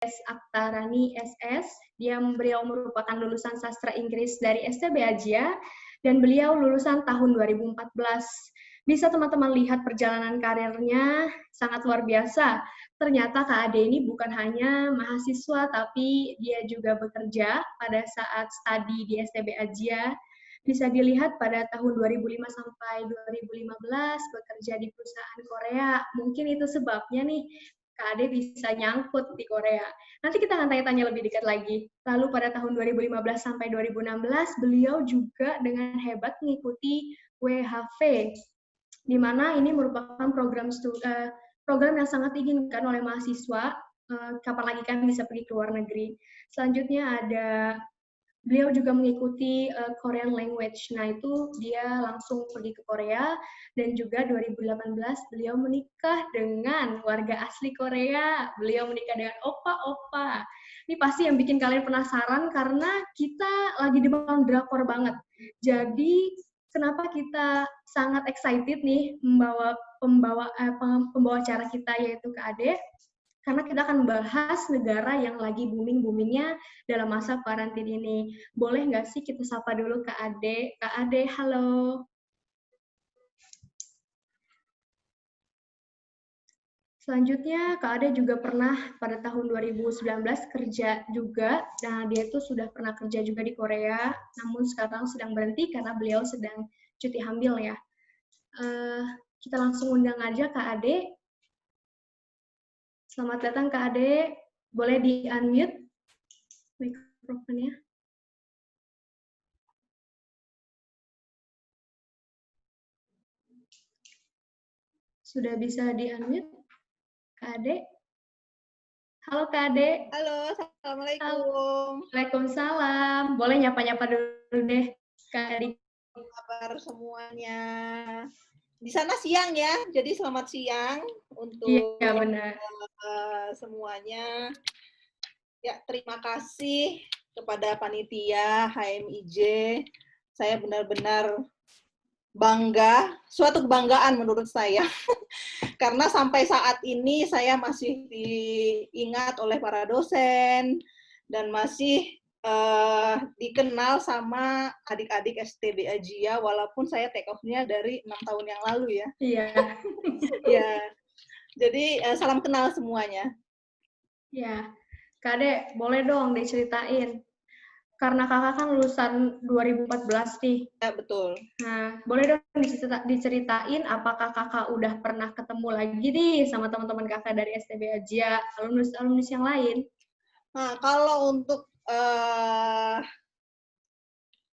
Aktarani SS. Beliau merupakan lulusan sastra Inggris dari STB Asia dan beliau lulusan tahun 2014. Bisa teman-teman lihat perjalanan karirnya sangat luar biasa. Ternyata Kak Ade ini bukan hanya mahasiswa, tapi dia juga bekerja pada saat studi di STB Asia. Bisa dilihat pada tahun 2005 sampai 2015 bekerja di perusahaan Korea. Mungkin itu sebabnya nih Kak Ade bisa nyangkut di Korea. Nanti kita akan tanya-tanya lebih dekat lagi. Lalu pada tahun 2015 sampai 2016, beliau juga dengan hebat mengikuti WHV, di mana ini merupakan program yang sangat diinginkan oleh mahasiswa, kapan lagi kan bisa pergi ke luar negeri. Selanjutnya ada beliau juga mengikuti Korean language. Nah, itu dia langsung pergi ke Korea dan juga 2018 beliau menikah dengan warga asli Korea. Beliau menikah dengan opa-opa. Ini pasti yang bikin kalian penasaran karena kita lagi demam drakor banget. Jadi, kenapa kita sangat excited nih pembawa acara kita yaitu Kak Ade? Karena kita akan membahas negara yang lagi booming-boomingnya dalam masa karantin ini. Boleh nggak sih kita sapa dulu Kak Ade? Kak Ade, halo. Selanjutnya, Kak Ade juga pernah pada tahun 2019 kerja juga. Nah, dia tuh sudah pernah kerja juga di Korea, namun sekarang sedang berhenti karena beliau sedang cuti hamil ya. Kita langsung undang aja Kak Ade. Selamat datang Kak Ade. Boleh di-unmute mikrofonnya. Sudah bisa di-unmute, Kak Ade? Halo Kak Ade. Halo, Assalamualaikum. Waalaikumsalam. Boleh nyapa-nyapa dulu deh, Kak Ade. Apa kabar semuanya? Di sana siang ya, jadi selamat siang untuk benar. Semuanya. Ya, terima kasih kepada panitia HMIJ. Saya benar-benar bangga, suatu kebanggaan menurut saya. Karena sampai saat ini saya masih diingat oleh para dosen dan masih dikenal sama adik-adik STB Asia, walaupun saya take off-nya dari 6 tahun yang lalu ya. Iya. Ya, jadi salam kenal semuanya. Ya, Kak Ade, boleh dong diceritain. Karena kakak kan lulusan 2014 nih. Ya, betul. Nah, boleh dong diceritain apakah kakak udah pernah ketemu lagi nih sama teman-teman kakak dari STB Asia, alumnus yang lain? Nah, kalau untuk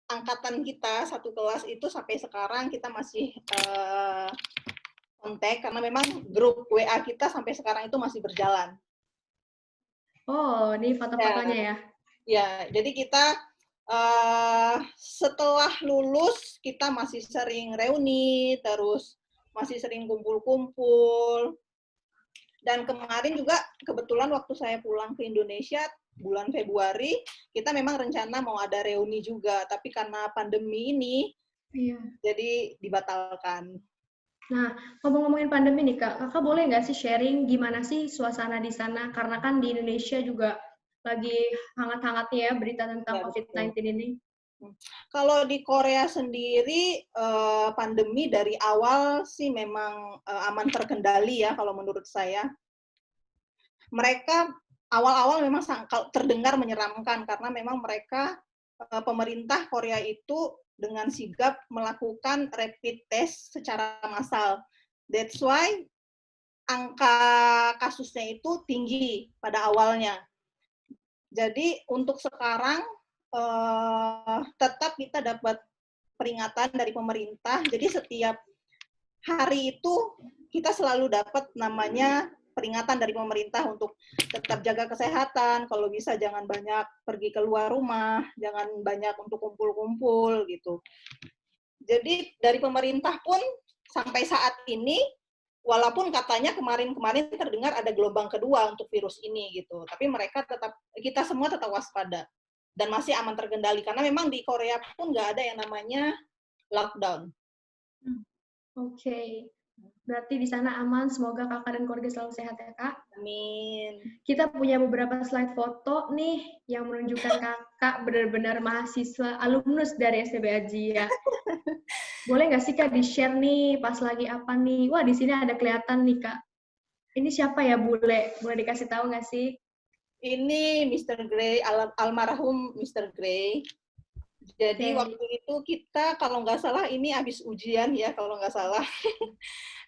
angkatan kita satu kelas itu sampai sekarang kita masih kontak karena memang grup WA kita sampai sekarang itu masih berjalan. Oh, ini foto-fotonya ya? Ya, jadi kita setelah lulus kita masih sering reuni, terus masih sering kumpul-kumpul. Dan kemarin juga kebetulan waktu saya pulang ke Indonesia bulan Februari, kita memang rencana mau ada reuni juga, tapi karena pandemi ini, jadi dibatalkan. Nah, ngomong-ngomongin pandemi nih Kak, kakak boleh nggak sih sharing gimana sih suasana di sana? Karena kan di Indonesia juga lagi hangat-hangatnya ya berita tentang COVID-19 ini. Kalau di Korea sendiri, pandemi dari awal sih memang aman terkendali ya kalau menurut saya. Mereka awal-awal memang terdengar menyeramkan karena memang mereka pemerintah Korea itu dengan sigap melakukan rapid test secara massal. That's why angka kasusnya itu tinggi pada awalnya. Jadi untuk sekarang tetap kita dapat peringatan dari pemerintah. Jadi setiap hari itu kita selalu dapat namanya peringatan dari pemerintah untuk tetap jaga kesehatan, kalau bisa jangan banyak pergi keluar rumah, jangan banyak untuk kumpul-kumpul gitu. Jadi dari pemerintah pun sampai saat ini, walaupun katanya kemarin-kemarin terdengar ada gelombang kedua untuk virus ini gitu, tapi kita semua tetap waspada dan masih aman terkendali karena memang di Korea pun nggak ada yang namanya lockdown. Oke. Berarti di sana aman, semoga kakak dan keluarga selalu sehat ya kak. Amin. Kita punya beberapa slide foto nih yang menunjukkan kakak benar-benar mahasiswa alumnus dari STB Ajia. Boleh nggak sih kak di-share nih pas lagi apa nih? Wah di sini ada kelihatan nih kak. Ini siapa ya bule? Boleh dikasih tahu nggak sih? Ini Mr. Gray, almarhum Mr. Gray. Jadi Oke. waktu itu kita kalau nggak salah ini habis ujian ya kalau nggak salah.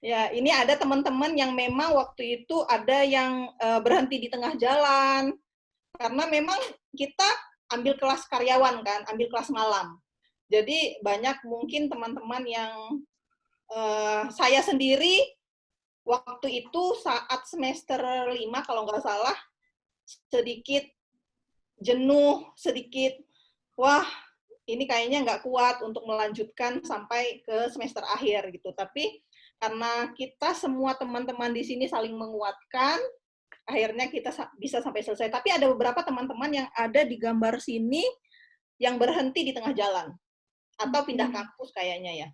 Ya ini ada teman-teman yang memang waktu itu ada yang berhenti di tengah jalan karena memang kita ambil kelas karyawan kan, ambil kelas malam. Jadi banyak mungkin teman-teman yang saya sendiri waktu itu saat semester 5 kalau nggak salah sedikit jenuh, sedikit wah ini kayaknya nggak kuat untuk melanjutkan sampai ke semester akhir gitu. Tapi karena kita semua teman-teman di sini saling menguatkan, akhirnya kita bisa sampai selesai. Tapi ada beberapa teman-teman yang ada di gambar sini yang berhenti di tengah jalan atau pindah kampus kayaknya ya.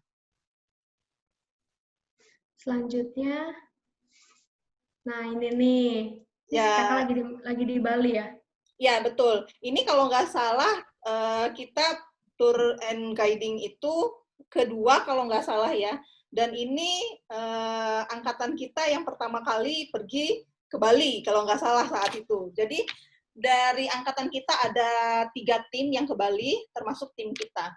Selanjutnya, nah ini nih, Ya, kakak lagi di Bali ya? ya betul. Ini kalau nggak salah kita tour and guiding itu kedua kalau nggak salah ya. Dan ini angkatan kita yang pertama kali pergi ke Bali kalau nggak salah saat itu. Jadi dari angkatan kita ada 3 tim yang ke Bali, termasuk tim kita.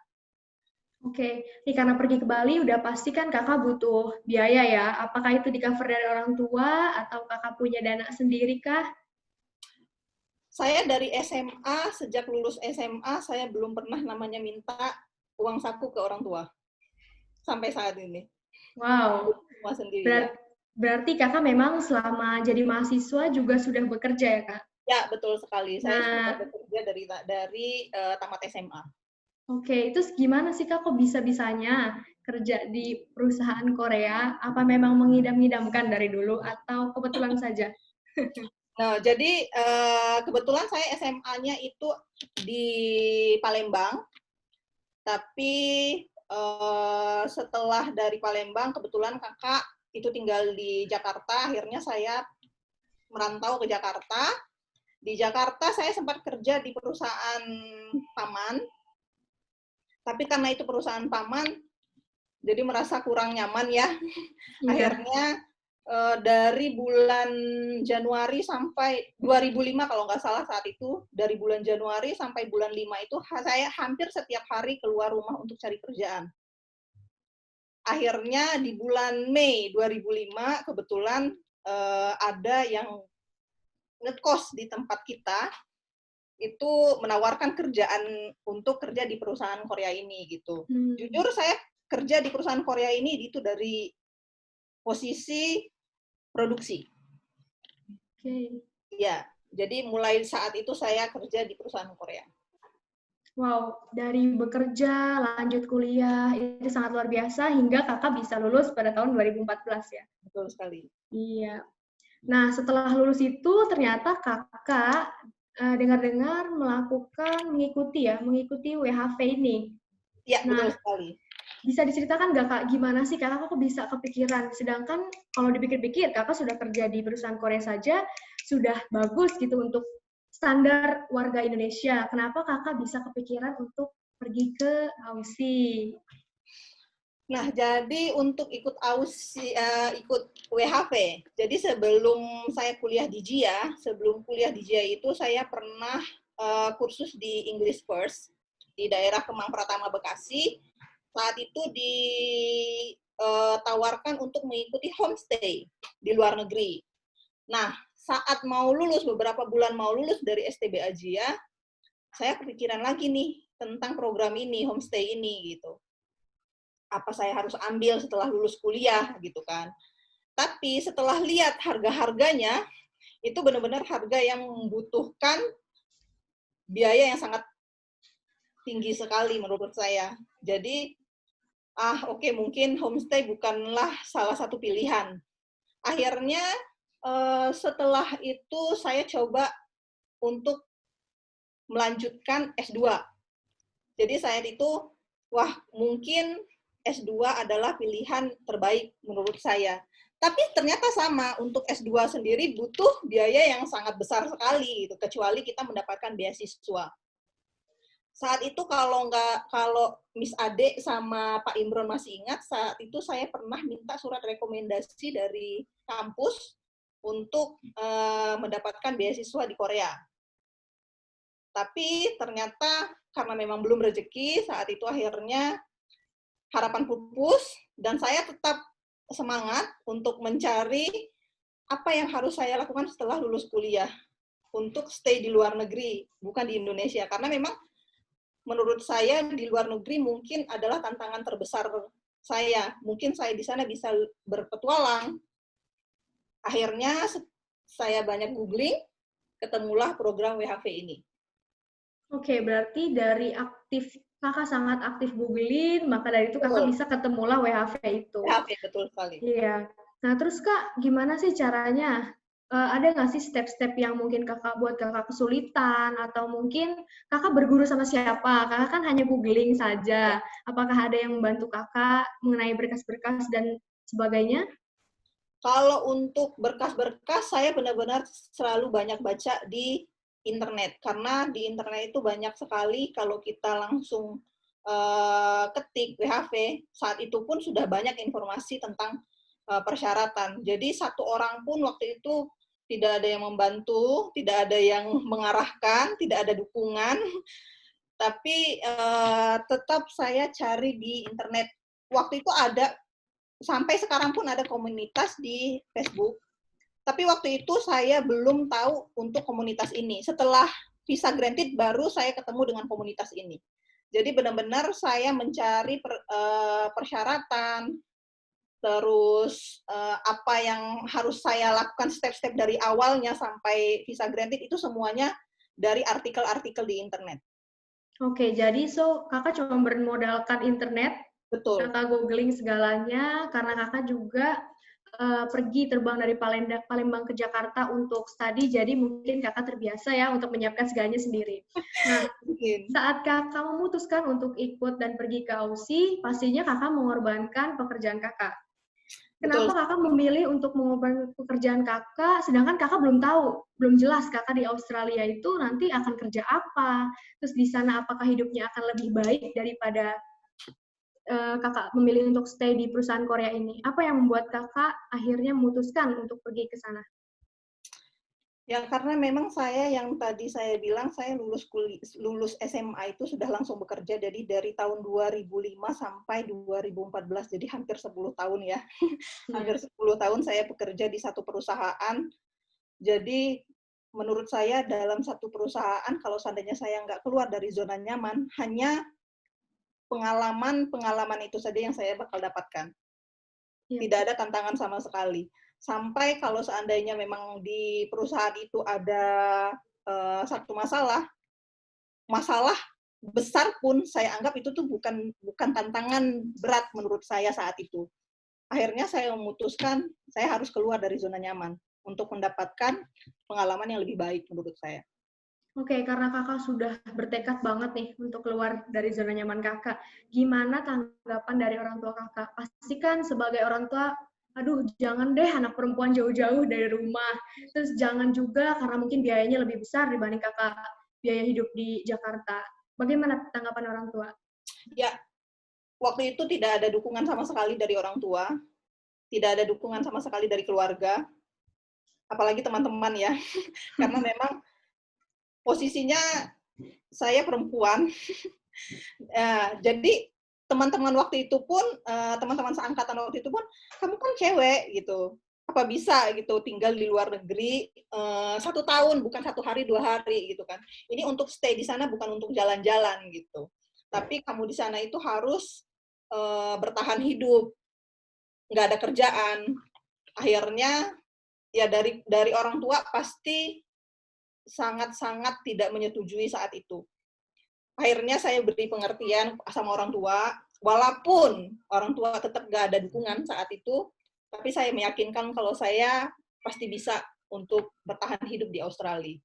Oke, nih karena pergi ke Bali udah pasti kan kakak butuh biaya ya. Apakah itu di-cover dari orang tua atau kakak punya dana sendiri kah? Saya dari SMA, sejak lulus SMA, saya belum pernah namanya minta uang saku ke orang tua. Sampai saat ini. Wow, Semua sendiri ya. berarti kakak memang selama jadi mahasiswa juga sudah bekerja ya kak? Ya, betul sekali. Saya sudah Nah, bekerja dari tamat SMA. oke, itu gimana sih kak kok bisa-bisanya kerja di perusahaan Korea? Apa memang mengidam-idamkan dari dulu atau kebetulan saja? Nah, jadi kebetulan saya SMA-nya itu di Palembang, tapi setelah dari Palembang, kebetulan kakak itu tinggal di Jakarta, akhirnya saya merantau ke Jakarta. Di Jakarta saya sempat kerja di perusahaan paman, tapi karena itu perusahaan paman, jadi merasa kurang nyaman ya. Iya. Akhirnya dari bulan Januari sampai 2005 kalau nggak salah saat itu, dari bulan Januari sampai bulan 5 itu saya hampir setiap hari keluar rumah untuk cari kerjaan. Akhirnya di bulan Mei 2005 kebetulan ada yang ngekos di tempat kita itu menawarkan kerjaan untuk kerja di perusahaan Korea ini gitu. Jujur saya kerja di perusahaan Korea ini itu dari posisi produksi. Oke. Ya, jadi mulai saat itu saya kerja di perusahaan Korea. Wow, dari bekerja, lanjut kuliah, itu sangat luar biasa hingga kakak bisa lulus pada tahun 2014 ya? Betul sekali. Iya. Nah, setelah lulus itu ternyata kakak dengar-dengar mengikuti WHV ini. Ya, betul Nah, sekali. bisa diceritakan nggak kak, gimana sih kakak kok bisa kepikiran? Sedangkan kalau dipikir-pikir, kakak sudah kerja di perusahaan Korea saja, sudah bagus gitu untuk standar warga Indonesia. Kenapa kakak bisa kepikiran untuk pergi ke Aussie? Nah, jadi untuk ikut WHV, jadi sebelum saya kuliah di JIA, sebelum kuliah di JIA itu saya pernah kursus di English First di daerah Kemang Pratama, Bekasi. Saat itu ditawarkan untuk mengikuti homestay di luar negeri. Nah, saat mau lulus, beberapa bulan mau lulus dari STB Ajia, saya kepikiran lagi nih tentang program ini, homestay ini gitu. Apa saya harus ambil setelah lulus kuliah gitu kan. Tapi setelah lihat harga-harganya, itu benar-benar harga yang membutuhkan biaya yang sangat tinggi sekali menurut saya. Jadi, oke, mungkin homestay bukanlah salah satu pilihan. Akhirnya setelah itu saya coba untuk melanjutkan S2. Jadi saya itu, wah mungkin S2 adalah pilihan terbaik menurut saya. Tapi ternyata sama, untuk S2 sendiri butuh biaya yang sangat besar sekali, gitu, kecuali kita mendapatkan beasiswa. Saat itu kalau Miss Ade sama Pak Imron masih ingat, saat itu saya pernah minta surat rekomendasi dari kampus untuk mendapatkan beasiswa di Korea. Tapi ternyata karena memang belum rezeki, saat itu akhirnya harapan pupus, dan saya tetap semangat untuk mencari apa yang harus saya lakukan setelah lulus kuliah untuk stay di luar negeri, bukan di Indonesia. Karena memang menurut saya di luar negeri mungkin adalah tantangan terbesar saya. Mungkin saya di sana bisa berpetualang. Akhirnya saya banyak googling, ketemulah program WHV ini. Oke, berarti dari kakak sangat aktif googling, maka dari itu kakak bisa ketemulah WHV itu. WHV, betul sekali. Iya. Nah, terus Kak, gimana sih caranya? Ada nggak sih step-step yang mungkin kakak buat kakak kesulitan, atau mungkin kakak berguru sama siapa? Kakak kan hanya googling saja. Apakah ada yang membantu kakak mengenai berkas-berkas dan sebagainya? Kalau untuk berkas-berkas, saya benar-benar selalu banyak baca di internet. Karena di internet itu banyak sekali kalau kita langsung ketik WHV, saat itu pun sudah banyak informasi tentang persyaratan. Jadi satu orang pun waktu itu tidak ada yang membantu, tidak ada yang mengarahkan, tidak ada dukungan, tapi tetap saya cari di internet. Waktu itu ada, sampai sekarang pun ada komunitas di Facebook, tapi waktu itu saya belum tahu untuk komunitas ini. Setelah visa granted, baru saya ketemu dengan komunitas ini. Jadi benar-benar saya mencari persyaratan, terus apa yang harus saya lakukan, step-step dari awalnya sampai visa granted, itu semuanya dari artikel-artikel di internet. Oke, jadi kakak cuma bermodalkan internet, Betul. kakak googling segalanya, karena kakak juga pergi terbang dari Palembang ke Jakarta untuk studi, jadi mungkin kakak terbiasa ya untuk menyiapkan segalanya sendiri. Nah, saat kakak memutuskan untuk ikut dan pergi ke Aussie, pastinya kakak mengorbankan pekerjaan kakak. Kenapa kakak memilih untuk mengorbankan pekerjaan kakak, sedangkan kakak belum tahu, belum jelas kakak di Australia itu nanti akan kerja apa, terus di sana apakah hidupnya akan lebih baik daripada kakak memilih untuk stay di perusahaan Korea ini? Apa yang membuat kakak akhirnya memutuskan untuk pergi ke sana? Ya, karena memang saya yang tadi saya bilang, saya lulus SMA itu sudah langsung bekerja, jadi dari tahun 2005 sampai 2014, jadi hampir 10 tahun ya. Hampir 10 tahun saya bekerja di satu perusahaan. Jadi menurut saya dalam satu perusahaan, kalau seandainya saya nggak keluar dari zona nyaman, hanya pengalaman itu saja yang saya bakal dapatkan. Tidak ada tantangan sama sekali. Sampai kalau seandainya memang di perusahaan itu ada satu masalah besar pun saya anggap itu tuh bukan tantangan berat menurut saya saat itu. Akhirnya saya memutuskan saya harus keluar dari zona nyaman untuk mendapatkan pengalaman yang lebih baik menurut saya. Oke, karena kakak sudah bertekad banget nih untuk keluar dari zona nyaman kakak. Gimana tanggapan dari orang tua kakak? Pasti kan sebagai orang tua, aduh jangan deh anak perempuan jauh-jauh dari rumah. Terus jangan juga karena mungkin biayanya lebih besar dibanding kakak biaya hidup di Jakarta. Bagaimana tanggapan orang tua? Ya, waktu itu tidak ada dukungan sama sekali dari orang tua. Tidak ada dukungan sama sekali dari keluarga. Apalagi teman-teman ya. Karena memang posisinya saya perempuan. Jadi teman-teman waktu itu pun, teman-teman seangkatan waktu itu pun, kamu kan cewek gitu, apa bisa gitu tinggal di luar negeri 1 tahun, bukan 1 hari 2 hari gitu kan. Ini untuk stay di sana, bukan untuk jalan-jalan gitu. Tapi kamu di sana itu harus bertahan hidup, nggak ada kerjaan. Akhirnya ya dari orang tua pasti sangat-sangat tidak menyetujui saat itu. Akhirnya saya beri pengertian sama orang tua, walaupun orang tua tetap nggak ada dukungan saat itu, tapi saya meyakinkan kalau saya pasti bisa untuk bertahan hidup di Australia.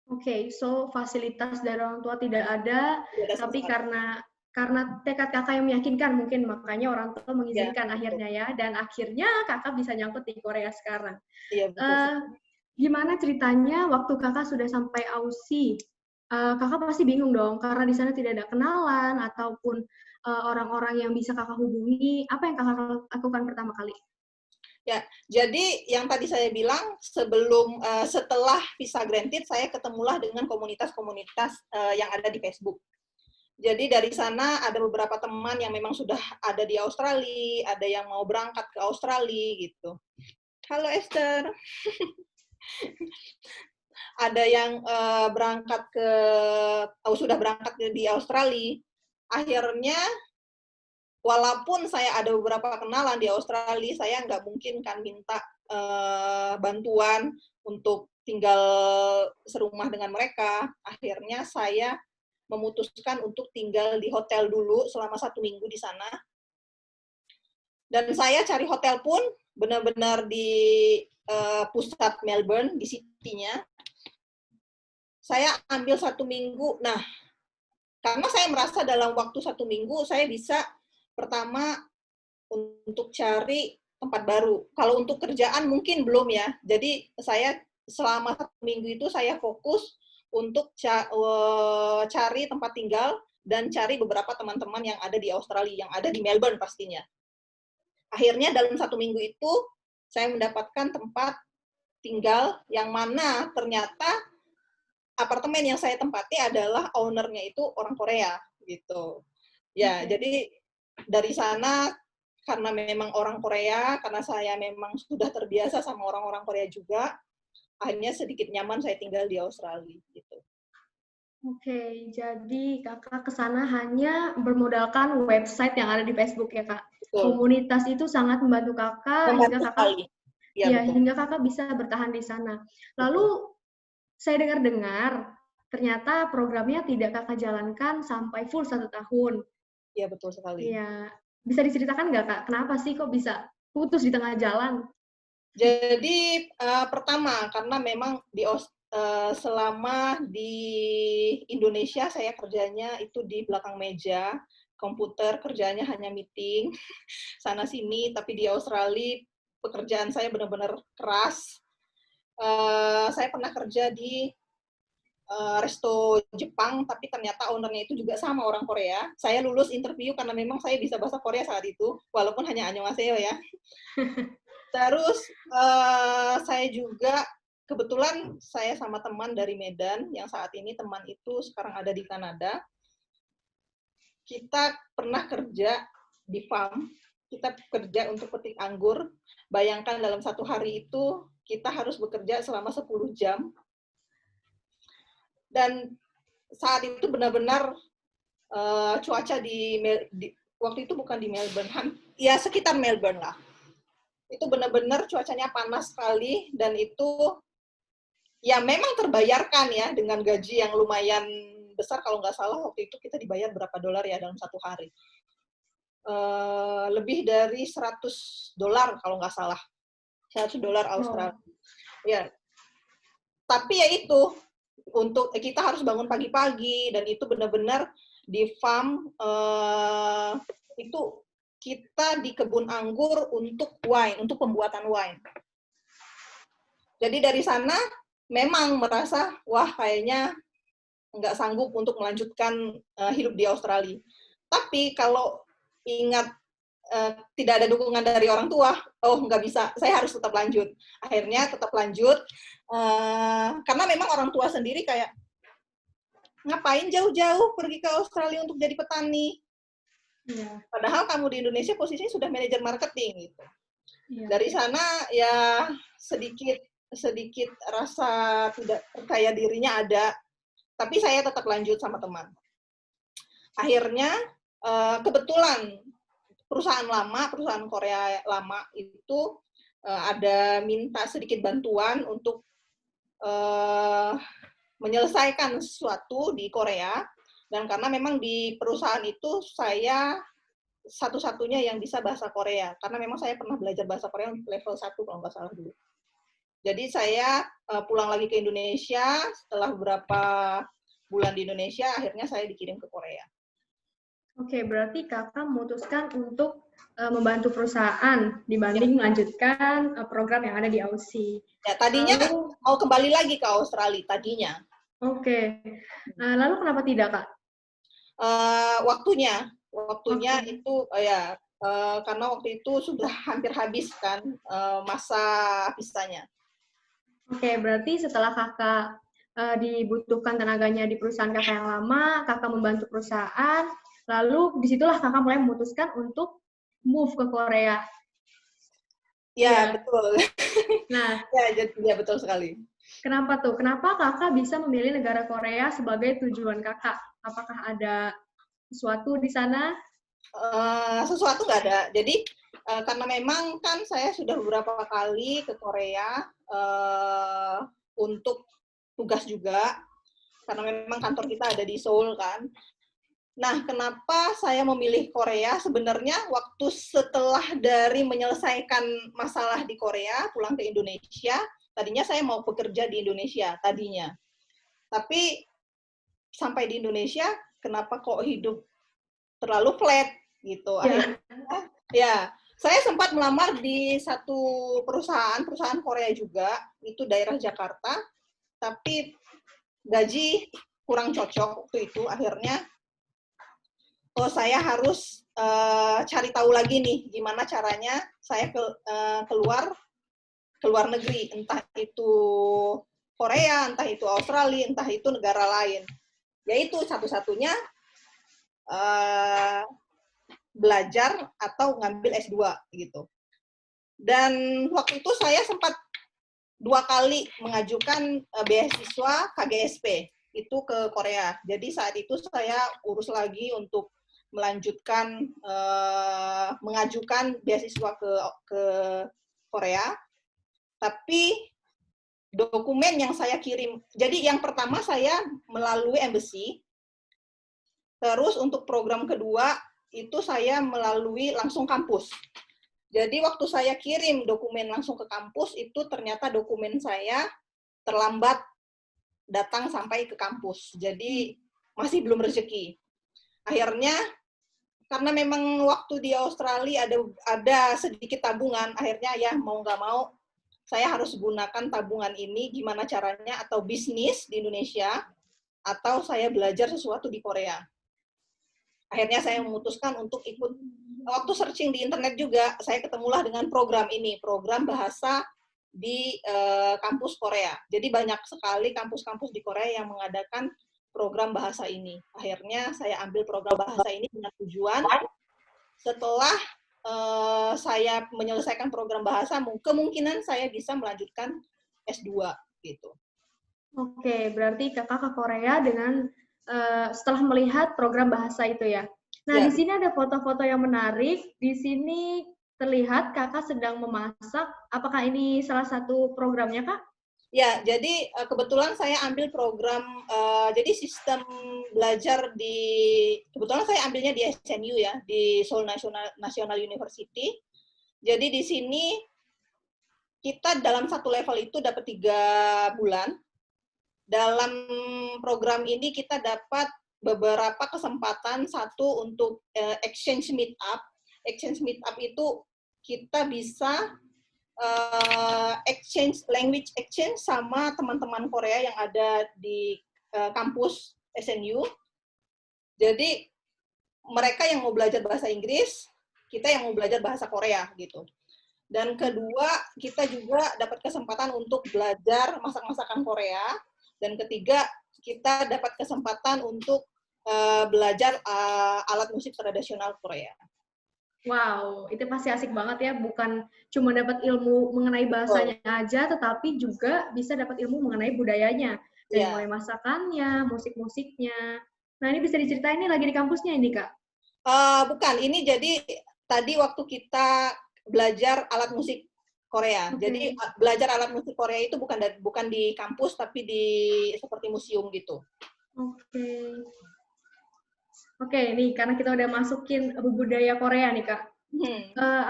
Oke, so fasilitas dari orang tua tidak ada, tapi karena karena tekad kakak yang meyakinkan mungkin makanya orang tua Ya, mengizinkan betul. akhirnya ya, dan akhirnya kakak bisa nyangkut di Korea sekarang. Iya, betul. Gimana ceritanya waktu kakak sudah sampai Aussie? Kakak pasti bingung dong karena di sana tidak ada kenalan ataupun orang-orang yang bisa kakak hubungi. Apa yang kakak lakukan pertama kali? Ya, jadi yang tadi saya bilang setelah visa granted saya ketemulah dengan komunitas-komunitas yang ada di Facebook. Jadi dari sana ada beberapa teman yang memang sudah ada di Australia, ada yang mau berangkat ke Australia gitu. Halo Esther. Ada yang sudah berangkat di Australia. Akhirnya walaupun saya ada beberapa kenalan di Australia, saya nggak mungkin kan minta bantuan untuk tinggal serumah dengan mereka. Akhirnya saya memutuskan untuk tinggal di hotel dulu selama 1 minggu di sana. Dan saya cari hotel pun benar-benar di pusat Melbourne, di city-nya. Saya ambil 1 minggu. Nah, karena saya merasa dalam waktu 1 minggu saya bisa pertama untuk cari tempat baru. Kalau untuk kerjaan mungkin belum ya. Jadi saya selama 1 minggu itu saya fokus untuk cari tempat tinggal dan cari beberapa teman-teman yang ada di Australia, yang ada di Melbourne pastinya. Akhirnya dalam 1 minggu itu saya mendapatkan tempat tinggal yang mana ternyata apartemen yang saya tempati adalah ownernya itu orang Korea gitu. Ya, jadi dari sana karena memang orang Korea, karena saya memang sudah terbiasa sama orang-orang Korea juga, akhirnya sedikit nyaman saya tinggal di Australia gitu. Oke, jadi kakak ke sana hanya bermodalkan website yang ada di Facebook ya kak. Betul. Komunitas itu sangat membantu kakak hingga Membantu kakak sekali. Ya, betul. hingga kakak bisa bertahan di sana. Lalu saya dengar-dengar ternyata programnya tidak kakak jalankan sampai full 1 tahun. Iya, betul sekali. Iya, bisa diceritakan nggak kak, kenapa sih kok bisa putus di tengah jalan? Jadi pertama karena memang selama di Indonesia saya kerjanya itu di belakang meja komputer, kerjanya hanya meeting sana sini, tapi di Australia pekerjaan saya benar-benar keras. Saya pernah kerja di resto Jepang, tapi ternyata ownernya itu juga sama orang Korea. Saya lulus interview karena memang saya bisa bahasa Korea saat itu, walaupun hanya annyeonghaseyo ya. Terus saya juga kebetulan saya sama teman dari Medan yang saat ini teman itu sekarang ada di Kanada. Kita pernah kerja di farm, kita kerja untuk petik anggur. Bayangkan dalam 1 hari itu kita harus bekerja selama 10 jam. Dan saat itu benar-benar cuaca waktu itu bukan di Melbourne, ya sekitar Melbourne lah. Itu benar-benar cuacanya panas sekali dan itu ya memang terbayarkan ya dengan gaji yang lumayan besar. Kalau nggak salah waktu itu kita dibayar berapa dolar ya dalam 1 hari. Lebih dari $100 kalau nggak salah. $100 Australia. Ya. Tapi ya itu, untuk kita harus bangun pagi-pagi dan itu benar-benar di farm itu kita di kebun anggur untuk wine, untuk pembuatan wine. Jadi dari sana memang merasa wah kayaknya nggak sanggup untuk melanjutkan hidup di Australia. Tapi kalau ingat tidak ada dukungan dari orang tua, oh nggak bisa, saya harus tetap lanjut. Akhirnya tetap lanjut, karena memang orang tua sendiri kayak, ngapain jauh-jauh pergi ke Australia untuk jadi petani? Iya. Padahal kamu di Indonesia posisinya sudah manajer marketing gitu. Iya. Dari sana ya sedikit rasa tidak percaya dirinya ada, tapi saya tetap lanjut sama teman. Akhirnya kebetulan perusahaan Korea lama itu ada minta sedikit bantuan untuk menyelesaikan sesuatu di Korea, dan karena memang di perusahaan itu saya satu-satunya yang bisa bahasa Korea, karena memang saya pernah belajar bahasa Korea level 1 kalau nggak salah dulu. Jadi saya pulang lagi ke Indonesia, setelah beberapa bulan di Indonesia, akhirnya saya dikirim ke Korea. Oke, berarti kakak memutuskan untuk membantu perusahaan Ya, dibanding melanjutkan program yang ada di Aussie. ya tadinya Lalu, mau kembali lagi ke Australia tadinya. oke. Lalu kenapa tidak, Kak? Waktunya Waktu. itu ya karena waktu itu sudah hampir habis kan masa visanya. Oke, berarti setelah kakak dibutuhkan tenaganya di perusahaan kakak yang lama, kakak membantu perusahaan, lalu disitulah kakak mulai memutuskan untuk move ke Korea. Ya Iya. betul. Nah, Ya betul sekali. kenapa tuh? Kenapa kakak bisa memilih negara Korea sebagai tujuan kakak? Apakah ada sesuatu di sana? Sesuatu nggak ada. Jadi karena memang kan saya sudah beberapa kali ke Korea untuk tugas juga, karena memang kantor kita ada di Seoul kan. Nah, kenapa saya memilih Korea? Sebenarnya waktu setelah dari menyelesaikan masalah di Korea, pulang ke Indonesia, tadinya saya mau bekerja di Indonesia tadinya. Tapi sampai di Indonesia, kenapa kok hidup terlalu flat gitu. Ya. Akhirnya ya, saya sempat melamar di satu perusahaan Korea juga, itu daerah Jakarta, tapi gaji kurang cocok waktu itu. Akhirnya saya harus cari tahu lagi nih gimana caranya saya keluar negeri, entah itu Korea, entah itu Australia, entah itu negara lain. Yaitu satu-satunya belajar atau ngambil S2 gitu. Dan waktu itu saya sempat 2 kali mengajukan beasiswa KGSP itu ke Korea. Jadi saat itu saya urus lagi untuk melanjutkan mengajukan beasiswa ke Korea. Tapi dokumen yang saya kirim, jadi yang pertama saya melalui embassy, terus untuk program kedua itu saya melalui langsung kampus. Jadi waktu saya kirim dokumen langsung ke kampus, itu ternyata dokumen saya terlambat datang sampai ke kampus. Jadi masih belum rezeki. Akhirnya karena memang waktu di Australia ada sedikit tabungan, akhirnya ya mau nggak mau saya harus gunakan tabungan ini gimana caranya, atau bisnis di Indonesia, atau saya belajar sesuatu di Korea. Akhirnya saya memutuskan untuk ikut. Waktu searching di internet juga, saya ketemulah dengan program ini, program bahasa di kampus Korea. Jadi banyak sekali kampus-kampus di Korea yang mengadakan program bahasa ini. Akhirnya saya ambil program bahasa ini dengan tujuan setelah saya menyelesaikan program bahasa, kemungkinan saya bisa melanjutkan S2 gitu. Oke, berarti kakak ke Korea dengan setelah melihat program bahasa itu ya. Nah, di Ya, sini ada foto-foto yang menarik. Di sini terlihat kakak sedang memasak. Apakah ini salah satu programnya, Kak? ya, jadi kebetulan saya ambil program, jadi sistem belajar kebetulan saya ambilnya di SNU ya, di Seoul National University. Jadi di sini kita dalam satu level itu dapat 3 bulan. Dalam program ini kita dapat beberapa kesempatan, satu untuk exchange meetup. Exchange meetup itu kita bisa language exchange sama teman-teman Korea yang ada di kampus SNU. Jadi mereka yang mau belajar bahasa Inggris, kita yang mau belajar bahasa Korea gitu. Dan kedua, kita juga dapat kesempatan untuk belajar masak-masakan Korea. Dan ketiga, kita dapat kesempatan untuk belajar alat musik tradisional Korea. Wow, itu pasti asik banget ya. Bukan cuma dapat ilmu mengenai bahasanya aja, tetapi juga bisa dapat ilmu mengenai budayanya. Dari Ya. mulai masakannya, musik-musiknya. Nah, ini bisa diceritain nih lagi di kampusnya ini, Kak? Bukan, ini jadi tadi waktu kita belajar alat musik Korea. Oke. Jadi belajar alat musik Korea itu bukan di kampus, tapi di seperti museum gitu. Oke. Oke, nih karena kita udah masukin budaya Korea nih, Kak.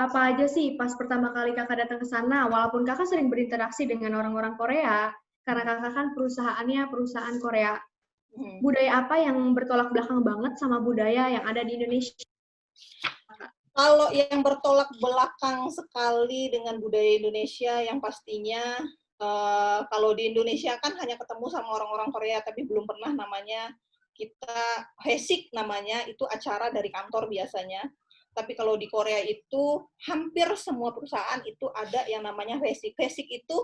Apa aja sih pas pertama kali kakak datang ke sana, walaupun kakak sering berinteraksi dengan orang-orang Korea, karena kakak kan perusahaannya perusahaan Korea. budaya apa yang bertolak belakang banget sama budaya yang ada di Indonesia? Kalau yang bertolak belakang sekali dengan budaya Indonesia, yang pastinya kalau di Indonesia kan hanya ketemu sama orang-orang Korea, tapi belum pernah namanya kita HESIK namanya, itu acara dari kantor biasanya. Tapi kalau di Korea itu hampir semua perusahaan itu ada yang namanya HESIK. HESIK itu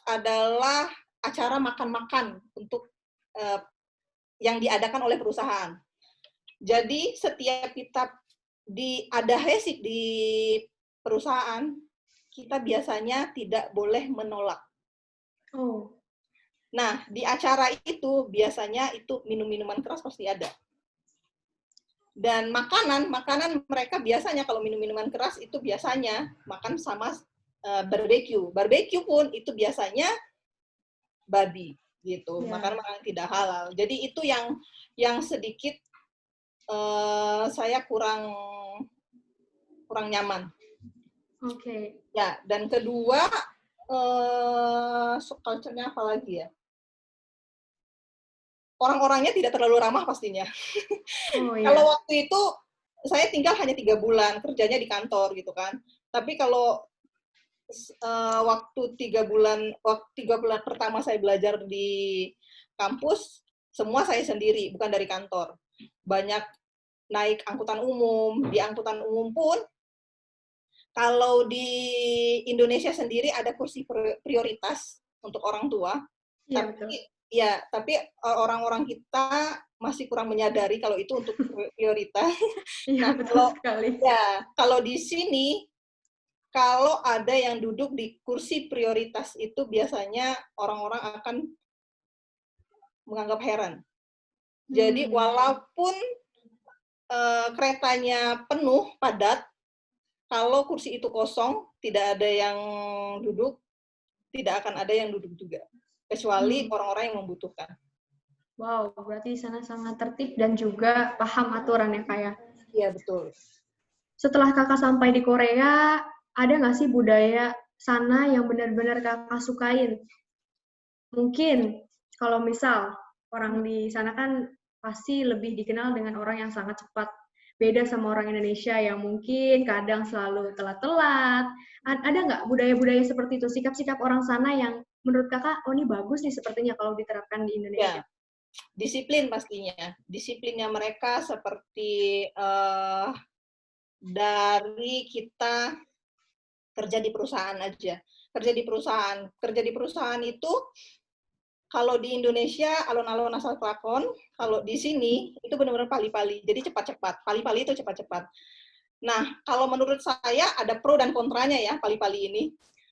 adalah acara makan-makan untuk yang diadakan oleh perusahaan. Jadi setiap kita ada HESIK di perusahaan, kita biasanya tidak boleh menolak. Oh. Nah, di acara itu biasanya itu minum-minuman keras pasti ada. Dan makanan mereka biasanya kalau minum-minuman keras itu biasanya makan sama barbecue. Barbecue pun itu biasanya babi gitu, makanan tidak halal. Jadi itu yang sedikit saya kurang nyaman. Oke. Ya, dan kedua culture-nya apa lagi ya? Orang-orangnya tidak terlalu ramah pastinya. Oh, iya. Kalau waktu itu saya tinggal hanya 3 bulan, kerjanya di kantor gitu kan. Tapi kalau waktu 3 bulan pertama saya belajar di kampus, semua saya sendiri, bukan dari kantor. Banyak naik angkutan umum, di angkutan umum pun kalau di Indonesia sendiri ada kursi prioritas untuk orang tua, Iya, tapi betul. tapi orang-orang kita masih kurang menyadari kalau itu untuk prioritas. Iya, Nah, betul sekali. kalau di sini kalau ada yang duduk di kursi prioritas itu biasanya orang-orang akan menganggap heran. Jadi walaupun keretanya penuh, padat, kalau kursi itu kosong, tidak ada yang duduk, tidak akan ada yang duduk juga. Kecuali orang-orang yang membutuhkan. Wow, berarti di sana sangat tertib dan juga paham aturan ya, Kak ya? Iya, betul. Setelah Kakak sampai di Korea, ada nggak sih budaya sana yang benar-benar Kakak sukain? Mungkin kalau misal orang di sana kan pasti lebih dikenal dengan orang yang sangat cepat. Beda sama orang Indonesia yang mungkin kadang selalu telat-telat. Ada nggak budaya-budaya seperti itu, sikap-sikap orang sana yang menurut Kakak, oh ini bagus nih sepertinya kalau diterapkan di Indonesia? Ya, disiplin pastinya. Disiplinnya mereka seperti dari kita kerja di perusahaan aja. Kerja di perusahaan itu kalau di Indonesia alon-alon asal kelakon, kalau di sini itu benar-benar pali-pali. Jadi cepat-cepat. Pali-pali itu cepat-cepat. Nah, kalau menurut saya ada pro dan kontranya ya pali-pali ini.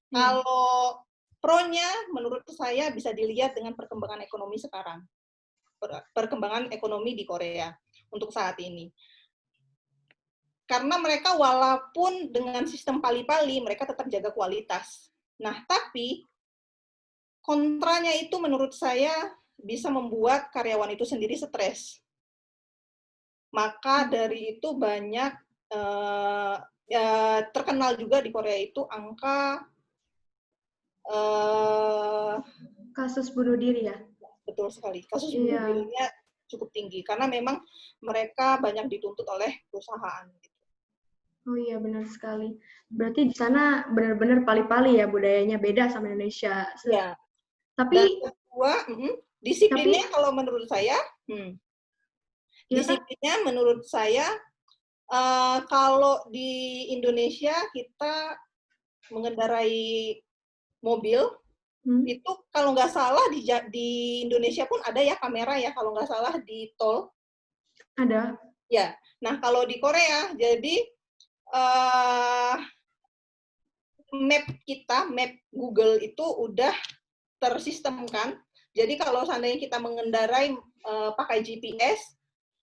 Kalau pro-nya menurut saya bisa dilihat dengan perkembangan ekonomi sekarang. Perkembangan ekonomi di Korea untuk saat ini. Karena mereka walaupun dengan sistem pali-pali, mereka tetap jaga kualitas. Nah, tapi kontranya itu menurut saya bisa membuat karyawan itu sendiri stres. Maka dari itu banyak terkenal juga di Korea itu angka kasus bunuh diri ya? Betul sekali. Kasus bunuh dirinya cukup tinggi karena memang mereka banyak dituntut oleh perusahaan. Oh iya, benar sekali. Berarti di sana benar-benar pali-pali ya budayanya, beda sama Indonesia. Ya. Tapi dan kedua, disiplinnya kalau menurut saya, disiplinnya menurut saya kalau di Indonesia kita mengendarai mobil itu kalau nggak salah di Indonesia pun ada ya kamera ya kalau nggak salah di tol. Ada. Ya. Nah kalau di Korea jadi map Google itu udah tersistemkan. Jadi kalau seandainya kita mengendarai pakai GPS,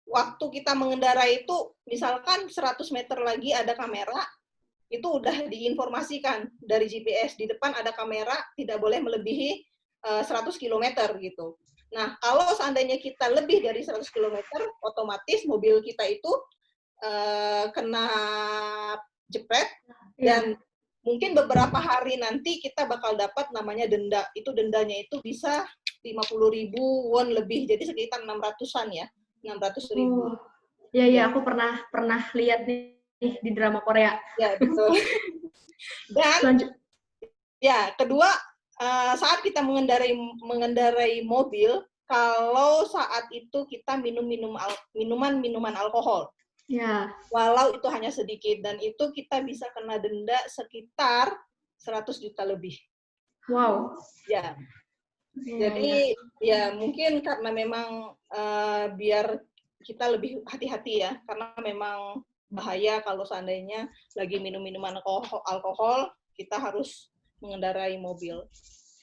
waktu kita mengendarai itu misalkan 100 meter lagi ada kamera, itu udah diinformasikan dari GPS. Di depan ada kamera, tidak boleh melebihi 100 km gitu. Nah, kalau seandainya kita lebih dari 100 km, otomatis mobil kita itu kena jepret dan mungkin beberapa hari nanti kita bakal dapat namanya denda. Itu dendanya itu bisa 50.000 won lebih, jadi sekitar 600-an ya, 600.000. Iya, iya, aku pernah lihat nih di drama Korea. Ya, betul. Dan ya, kedua, saat kita mengendarai mobil, kalau saat itu kita minum minuman alkohol, ya. walau itu hanya sedikit, dan itu kita bisa kena denda sekitar 100 juta lebih. Wow. Ya. Jadi ya mungkin karena memang biar kita lebih hati-hati ya, karena memang bahaya kalau seandainya lagi minum minuman alkohol, kita harus mengendarai mobil.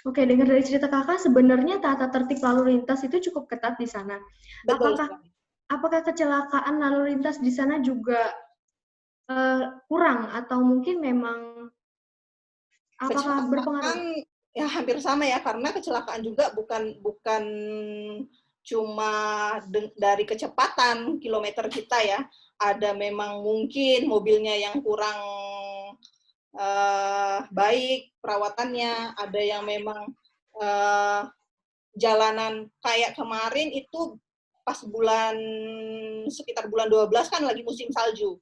Oke, dengar dari cerita kakak, sebenarnya tata tertib lalu lintas itu cukup ketat di sana. Betul. Apakah kecelakaan lalu lintas di sana juga kurang atau mungkin memang apakah berpengaruh? Ya hampir sama ya, karena kecelakaan juga bukan cuma dari kecepatan kilometer kita ya. Ada memang mungkin mobilnya yang kurang baik perawatannya, ada yang memang jalanan kayak kemarin itu pas sekitar bulan 12 kan lagi musim salju.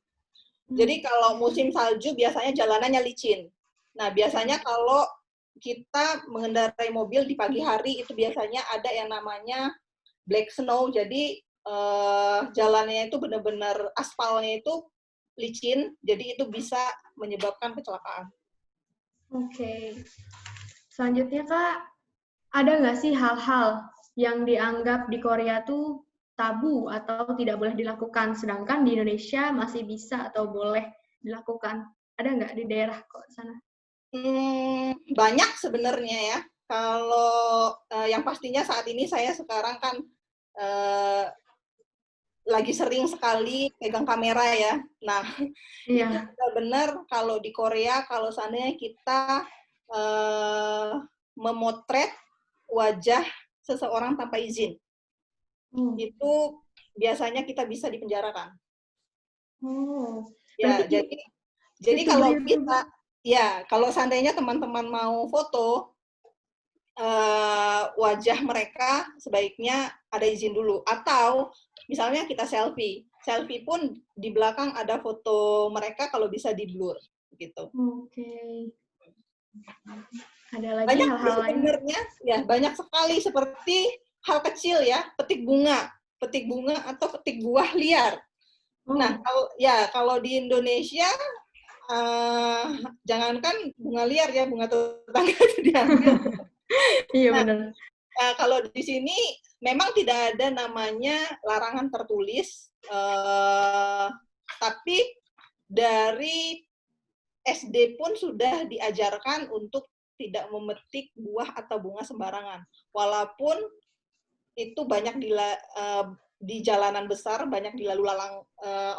Jadi kalau musim salju biasanya jalanannya licin. Nah, biasanya kalau kita mengendarai mobil di pagi hari itu biasanya ada yang namanya black snow. Jadi jalannya itu benar-benar aspalnya itu licin, jadi itu bisa menyebabkan kecelakaan. Oke. Selanjutnya Kak, ada nggak sih hal-hal yang dianggap di Korea tuh tabu atau tidak boleh dilakukan, sedangkan di Indonesia masih bisa atau boleh dilakukan? Ada nggak di daerah kok sana? Banyak sebenarnya ya. Kalau yang pastinya saat ini saya sekarang kan lagi sering sekali pegang kamera ya. Nah, itu benar-benar kalau di Korea, kalau seandainya kita memotret wajah seseorang tanpa izin, itu biasanya kita bisa dipenjarakan. Ya, jadi kalau kita, ya kalau seandainya teman-teman mau foto wajah mereka, sebaiknya ada izin dulu. Atau misalnya kita selfie pun di belakang ada foto mereka, kalau bisa di blur gitu. Oke. Ada lagi banyak hal-hal lain? Sebenarnya ya banyak sekali, seperti hal kecil ya, petik bunga atau petik buah liar. Nah, kalau di Indonesia jangankan bunga liar ya, bunga tetangga itu diambil. Iya benar. Kalau di sini memang tidak ada namanya larangan tertulis, tapi dari SD pun sudah diajarkan untuk tidak memetik buah atau bunga sembarangan. Walaupun itu banyak di jalanan besar, banyak dilalu lalang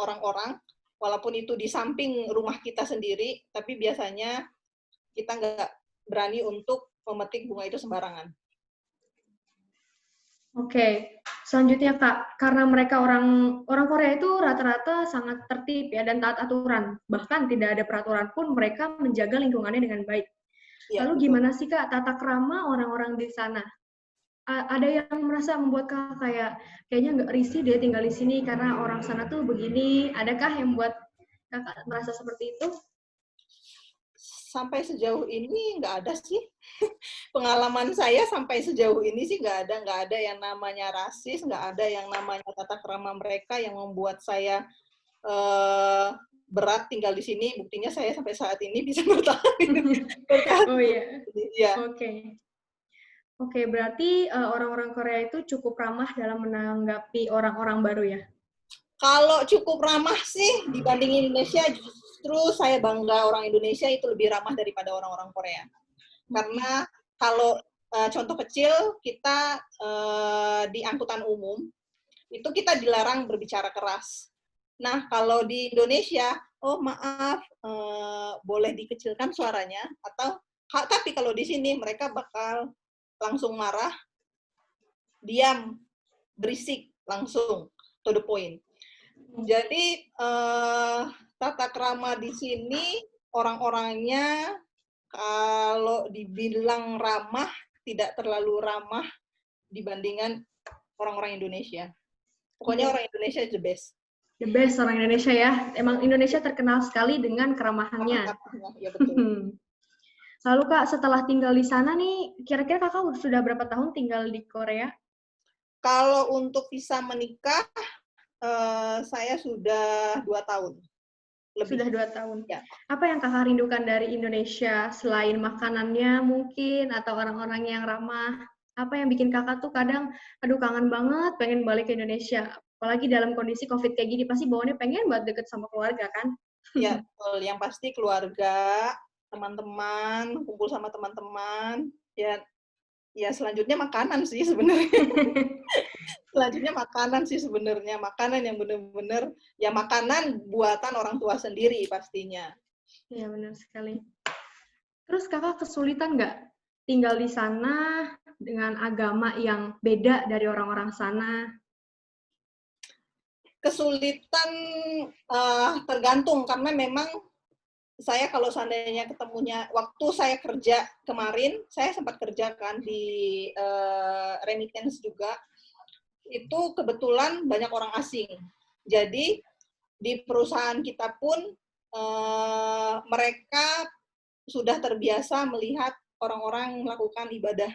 orang-orang, walaupun itu di samping rumah kita sendiri, tapi biasanya kita nggak berani untuk memetik bunga itu sembarangan. Oke, selanjutnya Kak, karena mereka orang Korea itu rata-rata sangat tertib ya dan taat aturan, bahkan tidak ada peraturan pun mereka menjaga lingkungannya dengan baik. Ya, lalu gimana sih Kak tata krama orang-orang di sana? Ada yang merasa membuat Kak kayaknya nggak risih deh tinggal di sini karena orang sana tuh begini. Adakah yang membuat Kakak merasa seperti itu? Sampai sejauh ini nggak ada sih. Pengalaman saya sampai sejauh ini sih nggak ada yang namanya rasis, nggak ada yang namanya tata krama mereka yang membuat saya berat tinggal di sini. Buktinya saya sampai saat ini bisa bertahan. Oh iya. Ya. Oke, berarti orang-orang Korea itu cukup ramah dalam menanggapi orang-orang baru ya? Kalau cukup ramah sih dibanding Indonesia, justru saya bangga orang Indonesia itu lebih ramah daripada orang-orang Korea. Karena kalau contoh kecil, kita di angkutan umum, itu kita dilarang berbicara keras. Nah, kalau di Indonesia, oh maaf, boleh dikecilkan suaranya, tapi kalau di sini mereka bakal langsung marah, diam, berisik, langsung, to the point. Jadi, tata krama di sini orang-orangnya kalau dibilang ramah, tidak terlalu ramah dibandingkan orang-orang Indonesia. Pokoknya orang Indonesia is the best. The best orang Indonesia ya. Emang Indonesia terkenal sekali dengan keramahannya. Ya, betul. Lalu Kak, setelah tinggal di sana nih, kira-kira Kakak sudah berapa tahun tinggal di Korea? Kalau untuk visa menikah, saya sudah 2 tahun. Lebih. Sudah 2 tahun. Ya. Apa yang Kakak rindukan dari Indonesia selain makanannya mungkin atau orang-orang yang ramah? Apa yang bikin Kakak tuh kadang, aduh kangen banget pengen balik ke Indonesia. Apalagi dalam kondisi COVID kayak gini, pasti bawaannya pengen banget deket sama keluarga kan? Ya, betul. Yang pasti keluarga, teman-teman, kumpul sama teman-teman. Ya selanjutnya makanan sih sebenarnya. Selanjutnya makanan sih sebenarnya. Makanan yang benar-benar, ya makanan buatan orang tua sendiri pastinya. Iya, benar sekali. Terus Kakak kesulitan nggak tinggal di sana dengan agama yang beda dari orang-orang sana? Kesulitan tergantung, karena memang saya kalau seandainya ketemunya, waktu saya kerja kemarin, saya sempat kerja kan di remittance juga, itu kebetulan banyak orang asing. Jadi di perusahaan kita pun mereka sudah terbiasa melihat orang-orang melakukan ibadah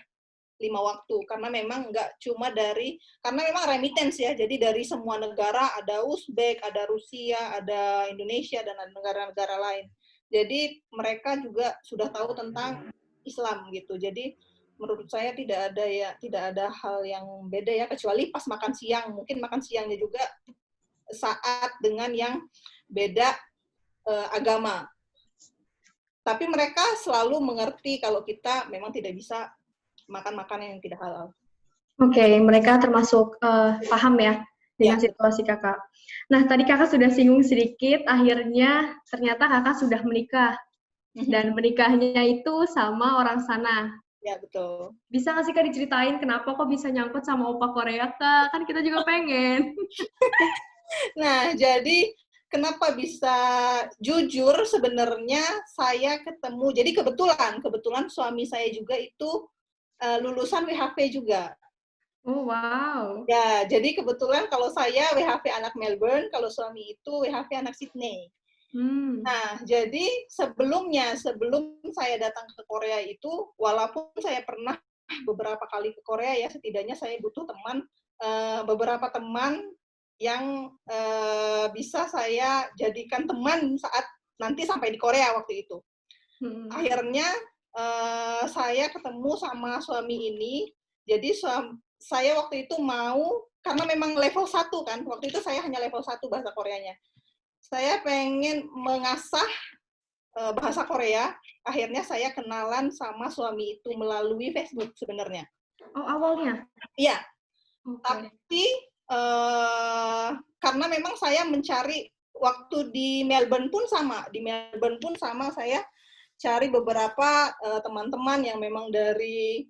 5 waktu, karena memang nggak cuma karena memang remittance ya, jadi dari semua negara, ada Uzbek, ada Rusia, ada Indonesia, dan ada negara-negara lain. Jadi mereka juga sudah tahu tentang Islam gitu. Jadi menurut saya tidak ada hal yang beda ya, kecuali pas makan siang. Mungkin makan siangnya juga saat dengan yang beda agama. Tapi mereka selalu mengerti kalau kita memang tidak bisa makan makanan yang tidak halal. Oke, mereka termasuk paham ya dengan situasi Kakak. Nah, tadi Kakak sudah singgung sedikit, akhirnya ternyata Kakak sudah menikah. Dan menikahnya itu sama orang sana. Ya, betul. Bisa nggak sih Kak diceritain kenapa kok bisa nyangkut sama opa Korea, Kak? Kan kita juga pengen. Nah, jadi kenapa bisa jujur, sebenarnya saya ketemu, jadi kebetulan suami saya juga itu lulusan WHV juga. Oh, wow. Ya, jadi kebetulan kalau saya WHV anak Melbourne, kalau suami itu WHV anak Sydney. Nah, jadi sebelum saya datang ke Korea itu, walaupun saya pernah beberapa kali ke Korea ya, setidaknya saya butuh beberapa teman yang bisa saya jadikan teman saat nanti sampai di Korea waktu itu. Akhirnya saya ketemu sama suami ini, jadi saya waktu itu mau, karena memang level 1 kan, waktu itu saya hanya level 1 bahasa Koreanya. Saya pengen mengasah bahasa Korea, akhirnya saya kenalan sama suami itu melalui Facebook sebenarnya. Oh, awalnya? Iya. Okay. Tapi karena memang saya mencari, waktu di Melbourne pun sama. Di Melbourne pun sama, saya cari beberapa teman-teman yang memang dari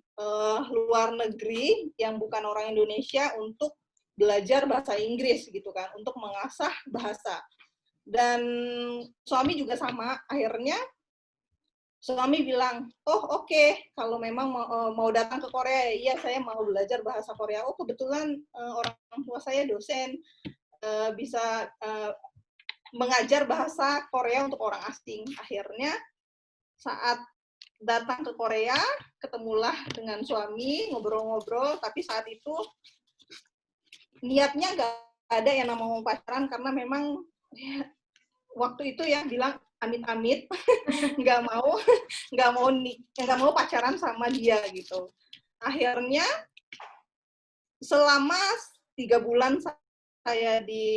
luar negeri, yang bukan orang Indonesia, untuk belajar bahasa Inggris gitu kan, untuk mengasah bahasa. Dan suami juga sama, akhirnya suami bilang, oh oke, kalau memang mau datang ke Korea, iya saya mau belajar bahasa Korea. Oh kebetulan orang tua saya dosen, bisa mengajar bahasa Korea untuk orang asing. Akhirnya saat datang ke Korea, ketemulah dengan suami, ngobrol-ngobrol, tapi saat itu niatnya nggak ada yang namanya pacaran, karena memang waktu itu ya bilang amit-amit nggak mau pacaran sama dia gitu. Akhirnya selama 3 bulan saya di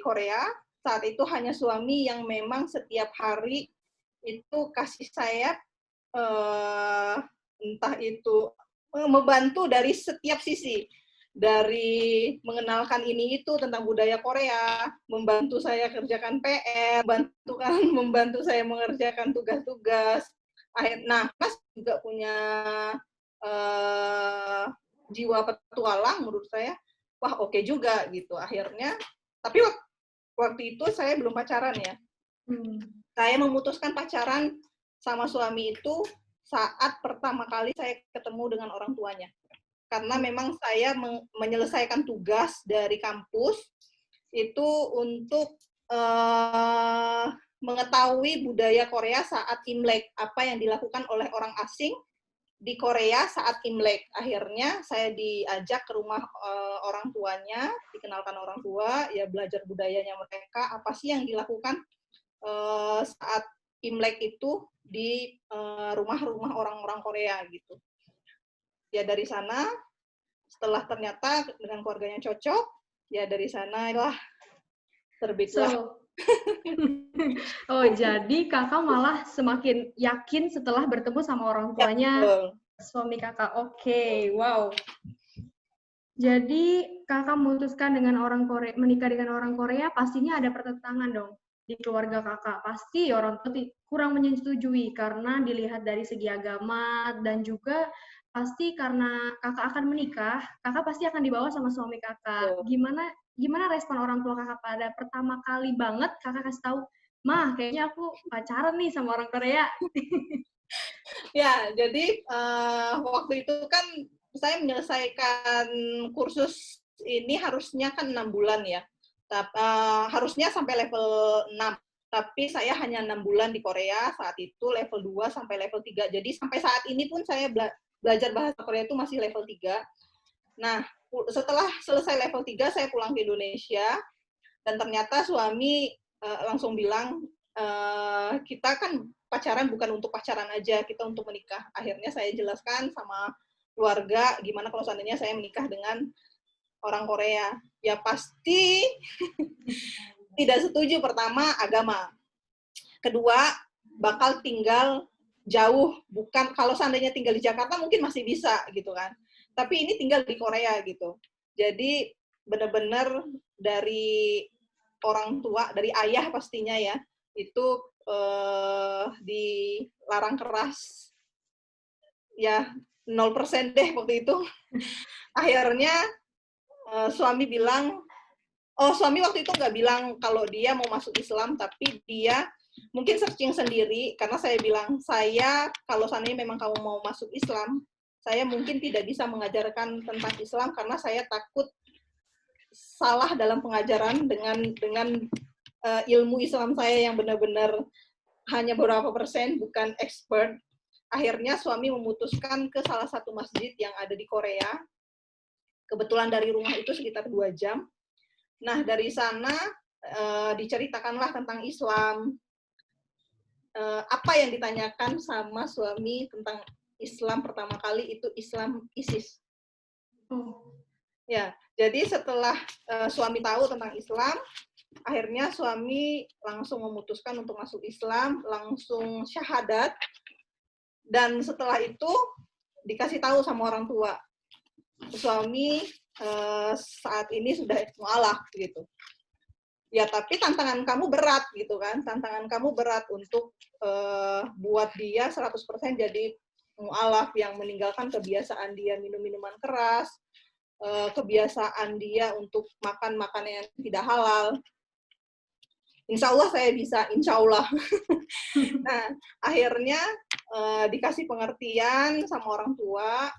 Korea, saat itu hanya suami yang memang setiap hari itu kasih saya entah itu membantu dari setiap sisi. Dari mengenalkan ini itu tentang budaya Korea, membantu saya kerjakan PR, membantu saya mengerjakan tugas-tugas. Nah, Mas juga punya jiwa petualang menurut saya. Wah, oke juga gitu. Akhirnya, tapi waktu itu saya belum pacaran ya. Saya memutuskan pacaran sama suami itu saat pertama kali saya ketemu dengan orang tuanya. Karena memang saya menyelesaikan tugas dari kampus itu untuk mengetahui budaya Korea saat Imlek, apa yang dilakukan oleh orang asing di Korea saat Imlek. Akhirnya saya diajak ke rumah orang tuanya, dikenalkan orang tua, ya belajar budayanya mereka, apa sih yang dilakukan saat Imlek itu di rumah-rumah orang-orang Korea gitu. Ya dari sana, setelah ternyata dengan keluarganya cocok, ya dari sanalah terbitlah. Oh, jadi kakak malah semakin yakin setelah bertemu sama orang tuanya suami kakak. Oke, wow. Jadi kakak memutuskan dengan orang Korea, menikah dengan orang Korea, pastinya ada pertentangan dong di keluarga kakak. Pasti orang tua kurang menyetujui karena dilihat dari segi agama dan juga pasti karena kakak akan menikah, kakak pasti akan dibawa sama suami kakak. Gimana respon orang tua kakak pada pertama kali banget kakak kasih tahu, "Mah, kayaknya aku pacaran nih sama orang Korea." Ya, jadi waktu itu kan saya menyelesaikan kursus ini harusnya kan 6 bulan ya. Harusnya sampai level 6. Tapi saya hanya 6 bulan di Korea, saat itu level 2 sampai level 3. Jadi sampai saat ini pun saya belajar bahasa Korea itu masih level 3. Nah, setelah selesai level 3, saya pulang ke Indonesia, dan ternyata suami langsung bilang, kita kan pacaran bukan untuk pacaran aja, kita untuk menikah. Akhirnya saya jelaskan sama keluarga, gimana kalau seandainya saya menikah dengan orang Korea. Ya pasti tidak setuju. Pertama, agama. Kedua, bakal tinggal jauh. Bukan, kalau seandainya tinggal di Jakarta mungkin masih bisa gitu kan. Tapi ini tinggal di Korea gitu. Jadi benar-benar dari orang tua, dari ayah pastinya ya, itu dilarang keras. Ya 0% deh waktu itu. Akhirnya suami bilang, suami waktu itu nggak bilang kalau dia mau masuk Islam, tapi dia mungkin searching sendiri, karena saya bilang, saya kalau seandainya memang kamu mau masuk Islam, saya mungkin tidak bisa mengajarkan tentang Islam karena saya takut salah dalam pengajaran dengan ilmu Islam saya yang benar-benar hanya beberapa persen, bukan expert. Akhirnya suami memutuskan ke salah satu masjid yang ada di Korea. Kebetulan dari rumah itu sekitar 2 jam. Nah, dari sana diceritakanlah tentang Islam. Apa yang ditanyakan sama suami tentang Islam pertama kali itu Islam ISIS. Ya, jadi setelah suami tahu tentang Islam, akhirnya suami langsung memutuskan untuk masuk Islam, langsung syahadat, dan setelah itu dikasih tahu sama orang tua, suami saat ini sudah mu'alaf gitu. Ya, tapi tantangan kamu berat gitu kan, tantangan kamu berat untuk buat dia 100% jadi mu'alaf, yang meninggalkan kebiasaan dia minum minuman keras, kebiasaan dia untuk makan makanan yang tidak halal. Insya Allah saya bisa, insya Allah. Nah, akhirnya dikasih pengertian sama orang tua,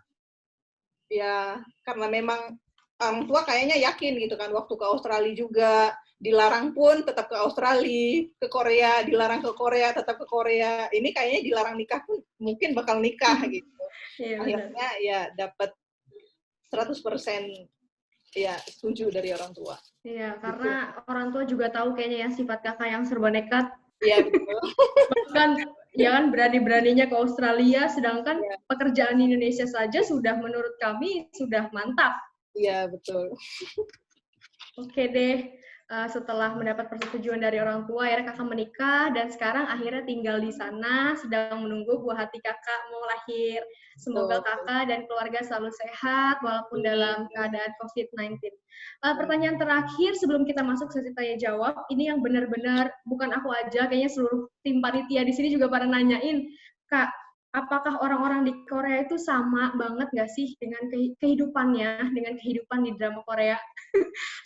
ya karena memang orang tua kayaknya yakin gitu kan, waktu ke Australia juga, dilarang pun tetap ke Australia, ke Korea, dilarang ke Korea, tetap ke Korea. Ini kayaknya dilarang nikah pun mungkin bakal nikah gitu. Iya, akhirnya ya dapat 100% ya setuju dari orang tua. Iya, karena orang tua juga tahu kayaknya ya sifat kakak yang serba nekat. Iya, betul. Bahkan ya kan berani-beraninya ke Australia, sedangkan pekerjaan di Indonesia saja sudah menurut kami sudah mantap. Iya, betul. Oke deh, setelah mendapat persetujuan dari orang tua, akhirnya kakak menikah, dan sekarang akhirnya tinggal di sana, sedang menunggu buah hati kakak mau lahir. Semoga kakak dan keluarga selalu sehat, walaupun dalam keadaan COVID-19. Pertanyaan terakhir sebelum kita masuk sesi tanya-jawab, ini yang benar-benar bukan aku aja, kayaknya seluruh tim panitia di sini juga pada nanyain, Kak, apakah orang-orang di Korea itu sama banget nggak sih dengan kehidupannya, dengan kehidupan di drama Korea?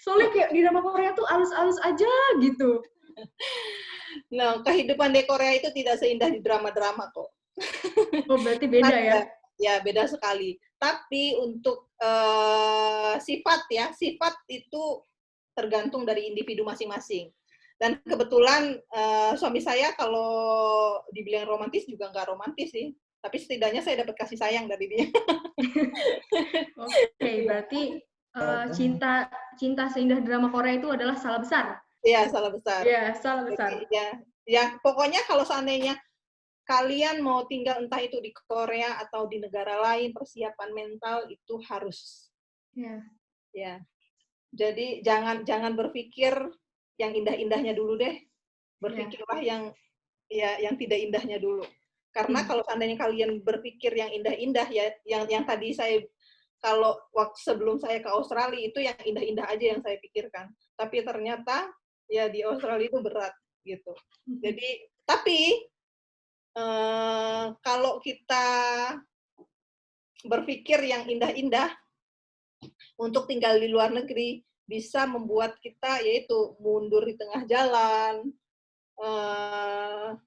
Soalnya kayak di drama Korea tuh alus-alus aja gitu. Nah, kehidupan di Korea itu tidak seindah di drama-drama kok. Oh, berarti beda ya? Ya, beda sekali. Tapi untuk sifat itu tergantung dari individu masing-masing. Dan kebetulan suami saya kalau dibilang romantis juga nggak romantis sih. Tapi setidaknya saya dapat kasih sayang dari dia. Oke, berarti cinta seindah drama Korea itu adalah salah besar. Iya, salah besar. Iya, salah besar. Jadi, ya, pokoknya kalau seandainya kalian mau tinggal entah itu di Korea atau di negara lain, persiapan mental itu harus. Ya. Ya. Jadi jangan berpikir yang indah-indahnya dulu deh. Berpikirlah yang tidak indahnya dulu. Karena kalau seandainya kalian berpikir yang indah-indah ya, yang tadi saya kalau waktu sebelum saya ke Australia itu yang indah-indah aja yang saya pikirkan. Tapi ternyata ya di Australia itu berat gitu. Jadi tapi kalau kita berpikir yang indah-indah untuk tinggal di luar negeri bisa membuat kita yaitu mundur di tengah jalan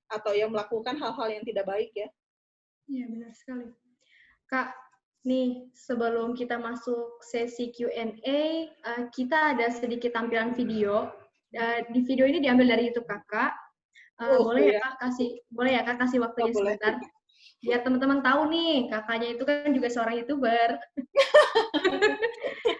atau ya melakukan hal-hal yang tidak baik ya. Iya, benar sekali. Kak, nih sebelum kita masuk sesi Q&A, kita ada sedikit tampilan video. Di video ini diambil dari YouTube Kakak. Boleh ya Kak kasih waktunya sebentar? Biar teman-teman tahu nih, kakaknya itu kan juga seorang YouTuber.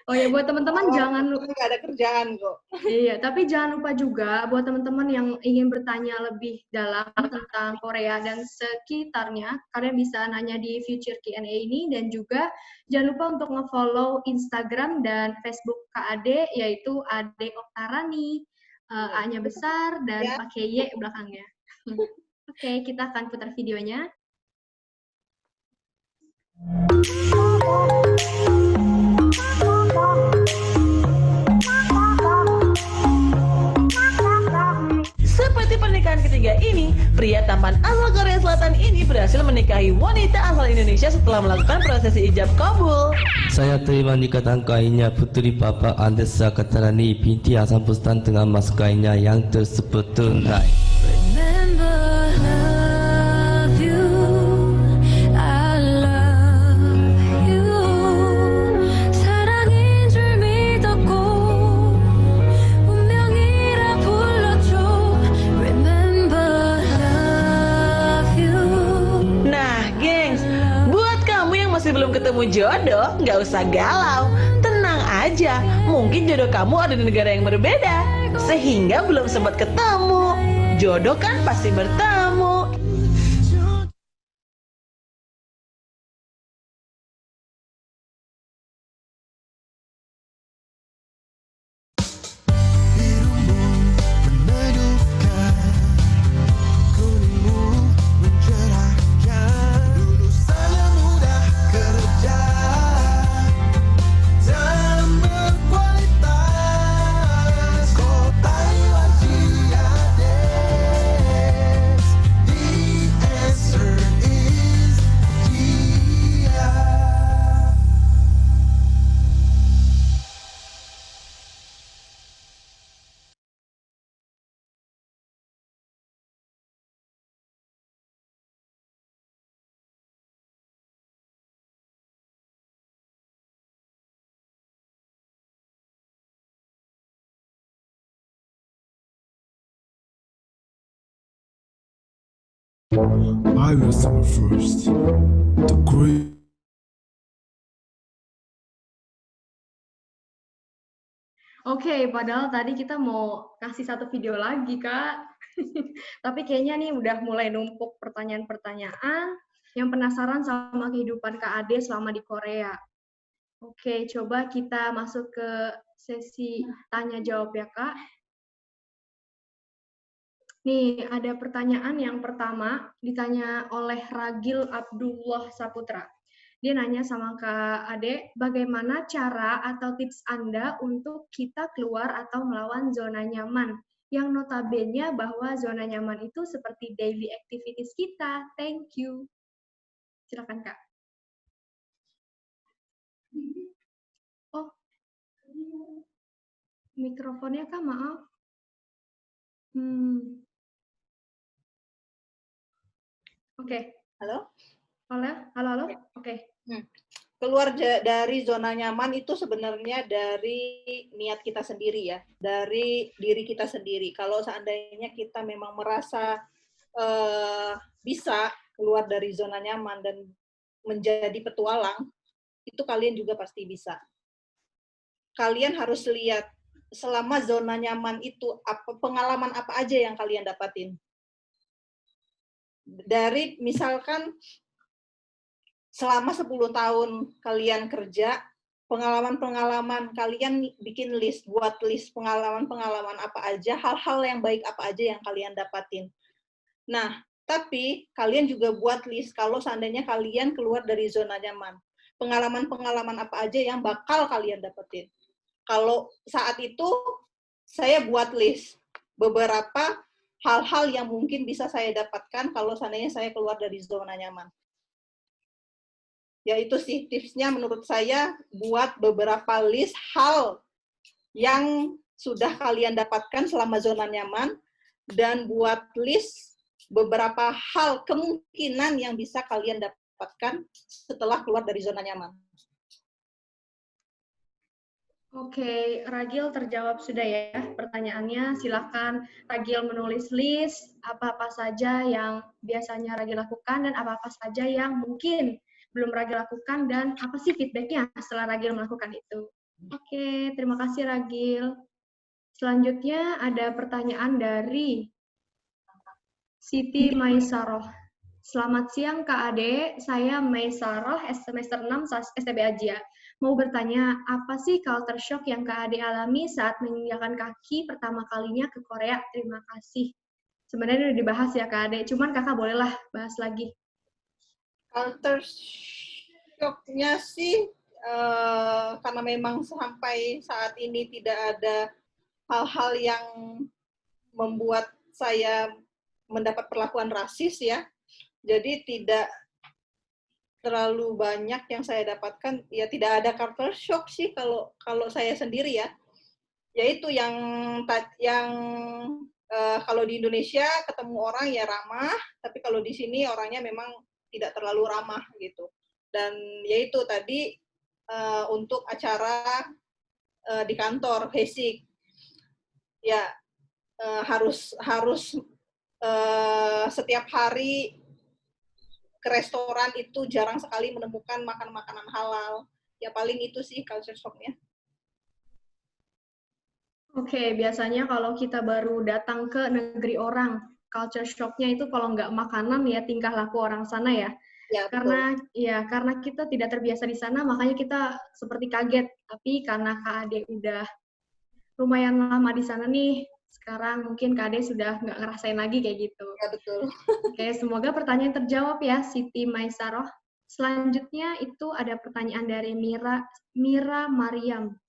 Oh ya, buat teman-teman jangan lupa. Nggak ada kerjaan kok. Iya, tapi jangan lupa juga buat teman-teman yang ingin bertanya lebih dalam tentang Korea dan sekitarnya, kalian bisa nanya di Future Q&A ini, dan juga jangan lupa untuk nge-follow Instagram dan Facebook Kak Ade, yaitu Ade Oktarani, A-nya besar dan pakai Y belakangnya. Oke, kita akan putar videonya. Seperti pernikahan ketiga ini, pria tampan asal Korea Selatan ini berhasil menikahi wanita asal Indonesia setelah melakukan prosesi ijab kabul. Saya terima nikah kainnya putri Bapak Andesa Katarani binti Hasan Bustan dengan mas kainnya yang tersebut tunai. Belum ketemu jodoh, nggak usah galau. Tenang aja, mungkin jodoh kamu ada di negara yang berbeda, sehingga belum sempat ketemu. Jodoh kan pasti bertemu. I will summer first. The great. Oke, padahal tadi kita mau kasih satu video lagi, Kak. Tapi kayaknya nih udah mulai numpuk pertanyaan-pertanyaan yang penasaran sama kehidupan Kak Ade selama di Korea. Oke, coba kita masuk ke sesi tanya-jawab ya, Kak. Nih, ada pertanyaan yang pertama ditanya oleh Ragil Abdullah Saputra. Dia nanya sama Kak Ade, bagaimana cara atau tips Anda untuk kita keluar atau melawan zona nyaman? Yang notabene bahwa zona nyaman itu seperti daily activities kita. Thank you. Silakan, Kak. Oh, mikrofonnya, Kak, maaf. Hmm. Oke. Halo? Halo. Oke. Keluar dari zona nyaman itu sebenarnya dari niat kita sendiri ya, dari diri kita sendiri. Kalau seandainya kita memang merasa bisa keluar dari zona nyaman dan menjadi petualang, itu kalian juga pasti bisa. Kalian harus lihat selama zona nyaman itu pengalaman apa aja yang kalian dapatin. Dari misalkan selama 10 tahun kalian kerja, pengalaman-pengalaman kalian bikin list, buat list pengalaman-pengalaman apa aja, hal-hal yang baik apa aja yang kalian dapatin. Nah, tapi kalian juga buat list kalau seandainya kalian keluar dari zona nyaman. Pengalaman-pengalaman apa aja yang bakal kalian dapetin. Kalau saat itu saya buat list beberapa hal-hal yang mungkin bisa saya dapatkan kalau seandainya saya keluar dari zona nyaman. Ya itu sih tipsnya menurut saya, buat beberapa list hal yang sudah kalian dapatkan selama zona nyaman dan buat list beberapa hal kemungkinan yang bisa kalian dapatkan setelah keluar dari zona nyaman. Oke, Ragil terjawab sudah ya pertanyaannya. Silakan Ragil menulis list apa-apa saja yang biasanya Ragil lakukan dan apa-apa saja yang mungkin belum Ragil lakukan dan apa sih feedbacknya setelah Ragil melakukan itu. Oke, terima kasih Ragil. Selanjutnya ada pertanyaan dari Siti Maisaroh. Selamat siang Kak Ade, saya Maisaroh, semester 6 STB Asia. Mau bertanya, apa sih culture shock yang Kak Ade alami saat menginjakan kaki pertama kalinya ke Korea? Terima kasih. Sebenarnya udah dibahas ya Kak Ade, cuman kakak bolehlah bahas lagi. Culture shock-nya sih, karena memang sampai saat ini tidak ada hal-hal yang membuat saya mendapat perlakuan rasis ya. Jadi tidak terlalu banyak yang saya dapatkan, ya tidak ada culture shock sih kalau saya sendiri ya. Yaitu yang kalau di Indonesia ketemu orang ya ramah, tapi kalau di sini orangnya memang tidak terlalu ramah gitu. Dan yaitu tadi untuk acara di kantor basic ya harus setiap hari ke restoran itu jarang sekali menemukan makanan halal. Ya paling itu sih culture shock-nya. Oke, biasanya kalau kita baru datang ke negeri orang, culture shock-nya itu kalau nggak makanan ya tingkah laku orang sana ya. Ya, betul. Karena kita tidak terbiasa di sana, makanya kita seperti kaget. Tapi karena Kak Ade udah lumayan lama di sana nih, sekarang mungkin Kak Ade sudah nggak ngerasain lagi kayak gitu. Ya, betul. Oke, semoga pertanyaan terjawab ya, Siti Maisaroh. Selanjutnya itu ada pertanyaan dari Mira Mariam.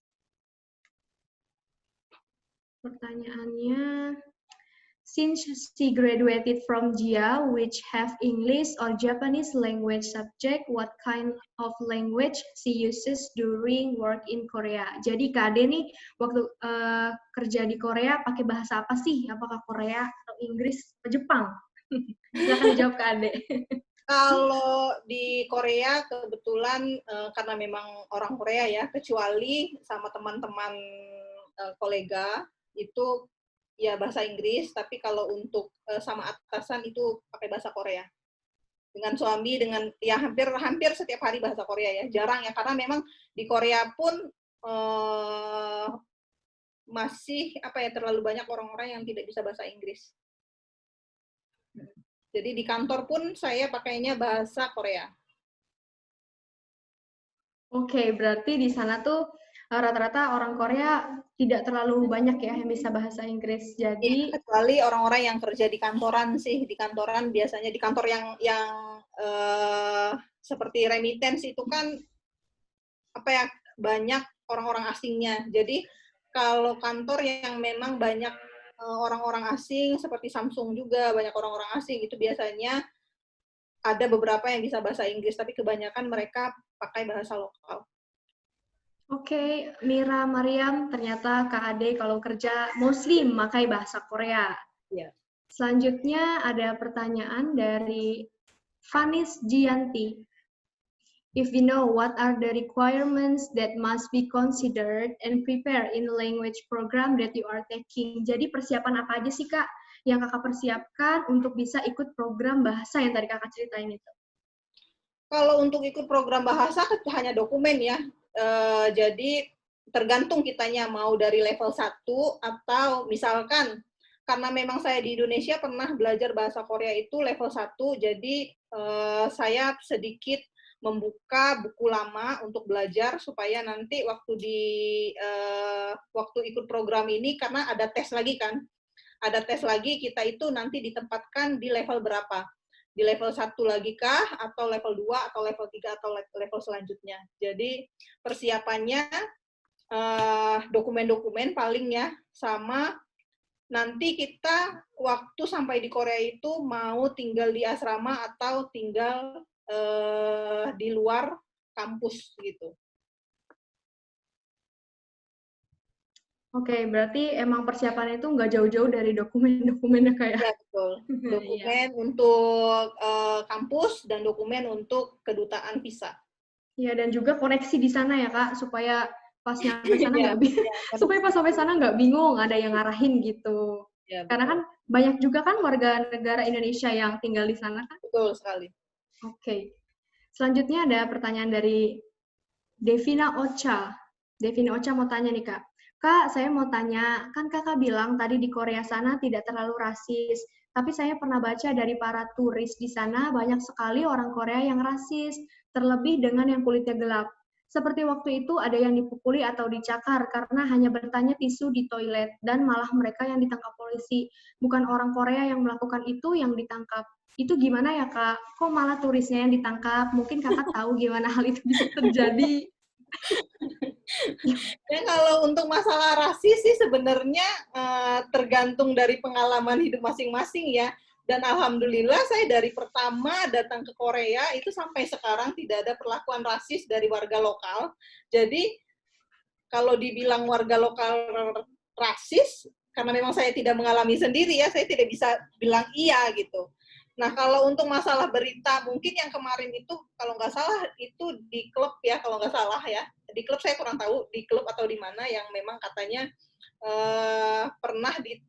Pertanyaannya, since she graduated from JIA, which have English or Japanese language subject, what kind of language she uses during work in Korea? Jadi Kak Ade nih, waktu kerja di Korea, pakai bahasa apa sih? Apakah Korea atau Inggris atau Jepang? Silahkan dijawab Kak Ade. Kalau di Korea kebetulan karena memang orang Korea ya, kecuali sama teman-teman kolega itu ya bahasa Inggris, tapi kalau untuk sama atasan itu pakai bahasa Korea. Dengan suami ya hampir setiap hari bahasa Korea ya, jarang ya karena memang di Korea pun masih terlalu banyak orang-orang yang tidak bisa bahasa Inggris. Jadi di kantor pun saya pakainya bahasa Korea. Oke, berarti di sana tuh rata-rata orang Korea tidak terlalu banyak ya yang bisa bahasa Inggris. Jadi kecuali orang-orang yang kerja di kantoran sih, di kantoran biasanya di kantor yang seperti remittance itu kan banyak orang-orang asingnya. Jadi kalau kantor yang memang banyak orang-orang asing seperti Samsung juga banyak orang-orang asing, itu biasanya ada beberapa yang bisa bahasa Inggris, tapi kebanyakan mereka pakai bahasa lokal. Oke, Mira Mariam, ternyata Kak Ade kalau kerja mostly memakai bahasa Korea. Iya. Selanjutnya ada pertanyaan dari Vanis Gianti. If you know what are the requirements that must be considered and prepared in the language program that you are taking. Jadi persiapan apa aja sih Kak yang Kakak persiapkan untuk bisa ikut program bahasa yang tadi Kakak ceritain itu? Kalau untuk ikut program bahasa hanya dokumen ya. Jadi tergantung kitanya mau dari level 1 atau misalkan karena memang saya di Indonesia pernah belajar bahasa Korea itu level 1, jadi saya sedikit membuka buku lama untuk belajar supaya nanti waktu ikut program ini, karena ada tes lagi kan, ada tes lagi, kita itu nanti ditempatkan di level berapa, di level 1 lagi kah, atau level 2, atau level 3, atau level selanjutnya. Jadi persiapannya dokumen-dokumen paling ya, sama nanti kita waktu sampai di Korea itu mau tinggal di asrama atau tinggal di luar kampus gitu. Oke, berarti emang persiapan itu nggak jauh-jauh dari dokumen-dokumennya kayak. Ya, betul. Dokumen untuk kampus dan dokumen untuk kedutaan visa. Iya, dan juga koneksi di sana ya Kak, supaya pas nyampe sana nggak supaya pas sampai sana nggak bingung, ada yang ngarahin gitu. Ya, karena kan banyak juga kan warga negara Indonesia yang tinggal di sana kan. Betul sekali. Oke. Selanjutnya ada pertanyaan dari Devina Ocha. Devina Ocha mau tanya nih Kak. Kak, saya mau tanya, kan Kakak bilang tadi di Korea sana tidak terlalu rasis, tapi saya pernah baca dari para turis di sana banyak sekali orang Korea yang rasis, terlebih dengan yang kulitnya gelap. Seperti waktu itu ada yang dipukuli atau dicakar karena hanya bertanya tisu di toilet, dan malah mereka yang ditangkap polisi. Bukan orang Korea yang melakukan itu yang ditangkap. Itu gimana ya Kak? Kok malah turisnya yang ditangkap? Mungkin Kakak tahu gimana hal itu bisa terjadi. Ya, kalau untuk masalah rasis sih sebenarnya tergantung dari pengalaman hidup masing-masing ya. Dan alhamdulillah saya dari pertama datang ke Korea itu sampai sekarang tidak ada perlakuan rasis dari warga lokal. Jadi kalau dibilang warga lokal rasis, karena memang saya tidak mengalami sendiri ya, saya tidak bisa bilang iya gitu. Nah, kalau untuk masalah berita, mungkin yang kemarin itu, kalau nggak salah, itu di klub ya, kalau nggak salah ya. Di klub saya kurang tahu, di klub atau di mana, yang memang katanya pernah di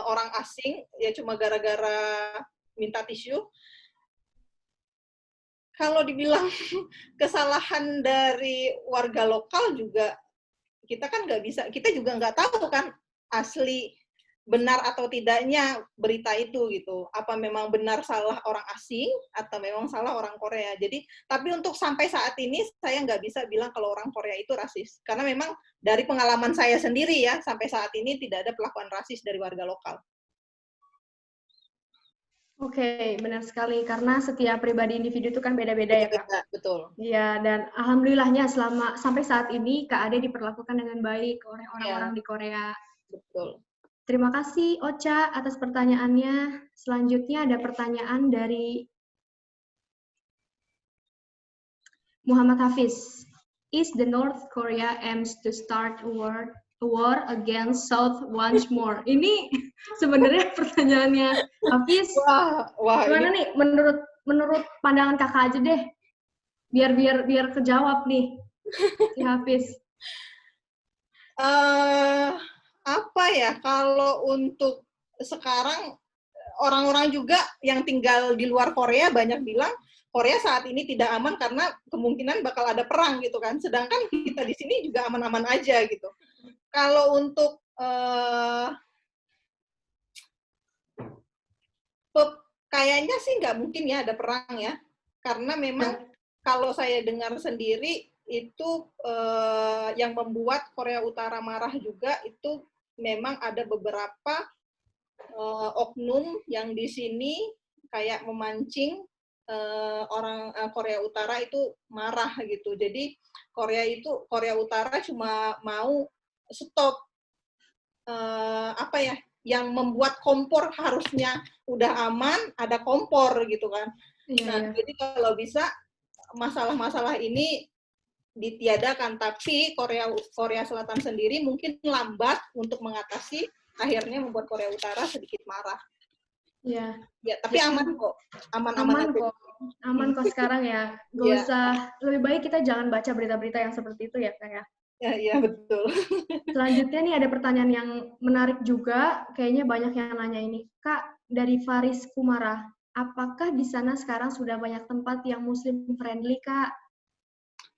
orang asing, ya cuma gara-gara minta tisu. Kalau dibilang kesalahan dari warga lokal juga, kita kan nggak bisa, kita juga nggak tahu kan asli benar atau tidaknya berita itu gitu. Apa memang benar salah orang asing atau memang salah orang Korea. Jadi, tapi untuk sampai saat ini saya nggak bisa bilang kalau orang Korea itu rasis. Karena memang dari pengalaman saya sendiri ya, sampai saat ini tidak ada perlakuan rasis dari warga lokal. Oke, benar sekali. Karena setiap pribadi individu itu kan beda-beda ya, Kak? Betul. Iya, dan alhamdulillahnya sampai saat ini Kak Ade diperlakukan dengan baik oleh orang-orang di Korea. Betul. Terima kasih Ocha atas pertanyaannya. Selanjutnya ada pertanyaan dari Muhammad Hafiz. Is the North Korea aims to start a war against South once more? Ini sebenarnya pertanyaannya Hafiz. Wah, gimana nih menurut pandangan Kakak aja deh. Biar kejawab nih si Hafiz. Apa ya, kalau untuk sekarang orang-orang juga yang tinggal di luar Korea banyak bilang Korea saat ini tidak aman karena kemungkinan bakal ada perang gitu kan. Sedangkan kita di sini juga aman-aman aja gitu. Kalau untuk kayaknya sih nggak mungkin ya ada perang ya. Karena memang kalau saya dengar sendiri itu yang membuat Korea Utara marah juga itu memang ada beberapa oknum yang di sini kayak memancing orang Korea Utara itu marah gitu. Jadi Korea Utara cuma mau stop yang membuat kompor harusnya udah aman, ada kompor gitu kan. Jadi kalau bisa masalah-masalah ini ditiadakan, tapi Korea Selatan sendiri mungkin lambat untuk mengatasi akhirnya membuat Korea Utara sedikit marah. Ya, Ya, tapi aman kok, aman-aman aman aja. kok. Aman kok sekarang ya. Gak Iya. usah, lebih baik kita jangan baca berita-berita yang seperti itu ya, Kak ya. Ya, betul. Selanjutnya nih ada pertanyaan yang menarik juga, kayaknya banyak yang nanya ini. Kak, dari Faris Kumara, apakah di sana sekarang sudah banyak tempat yang Muslim friendly, Kak?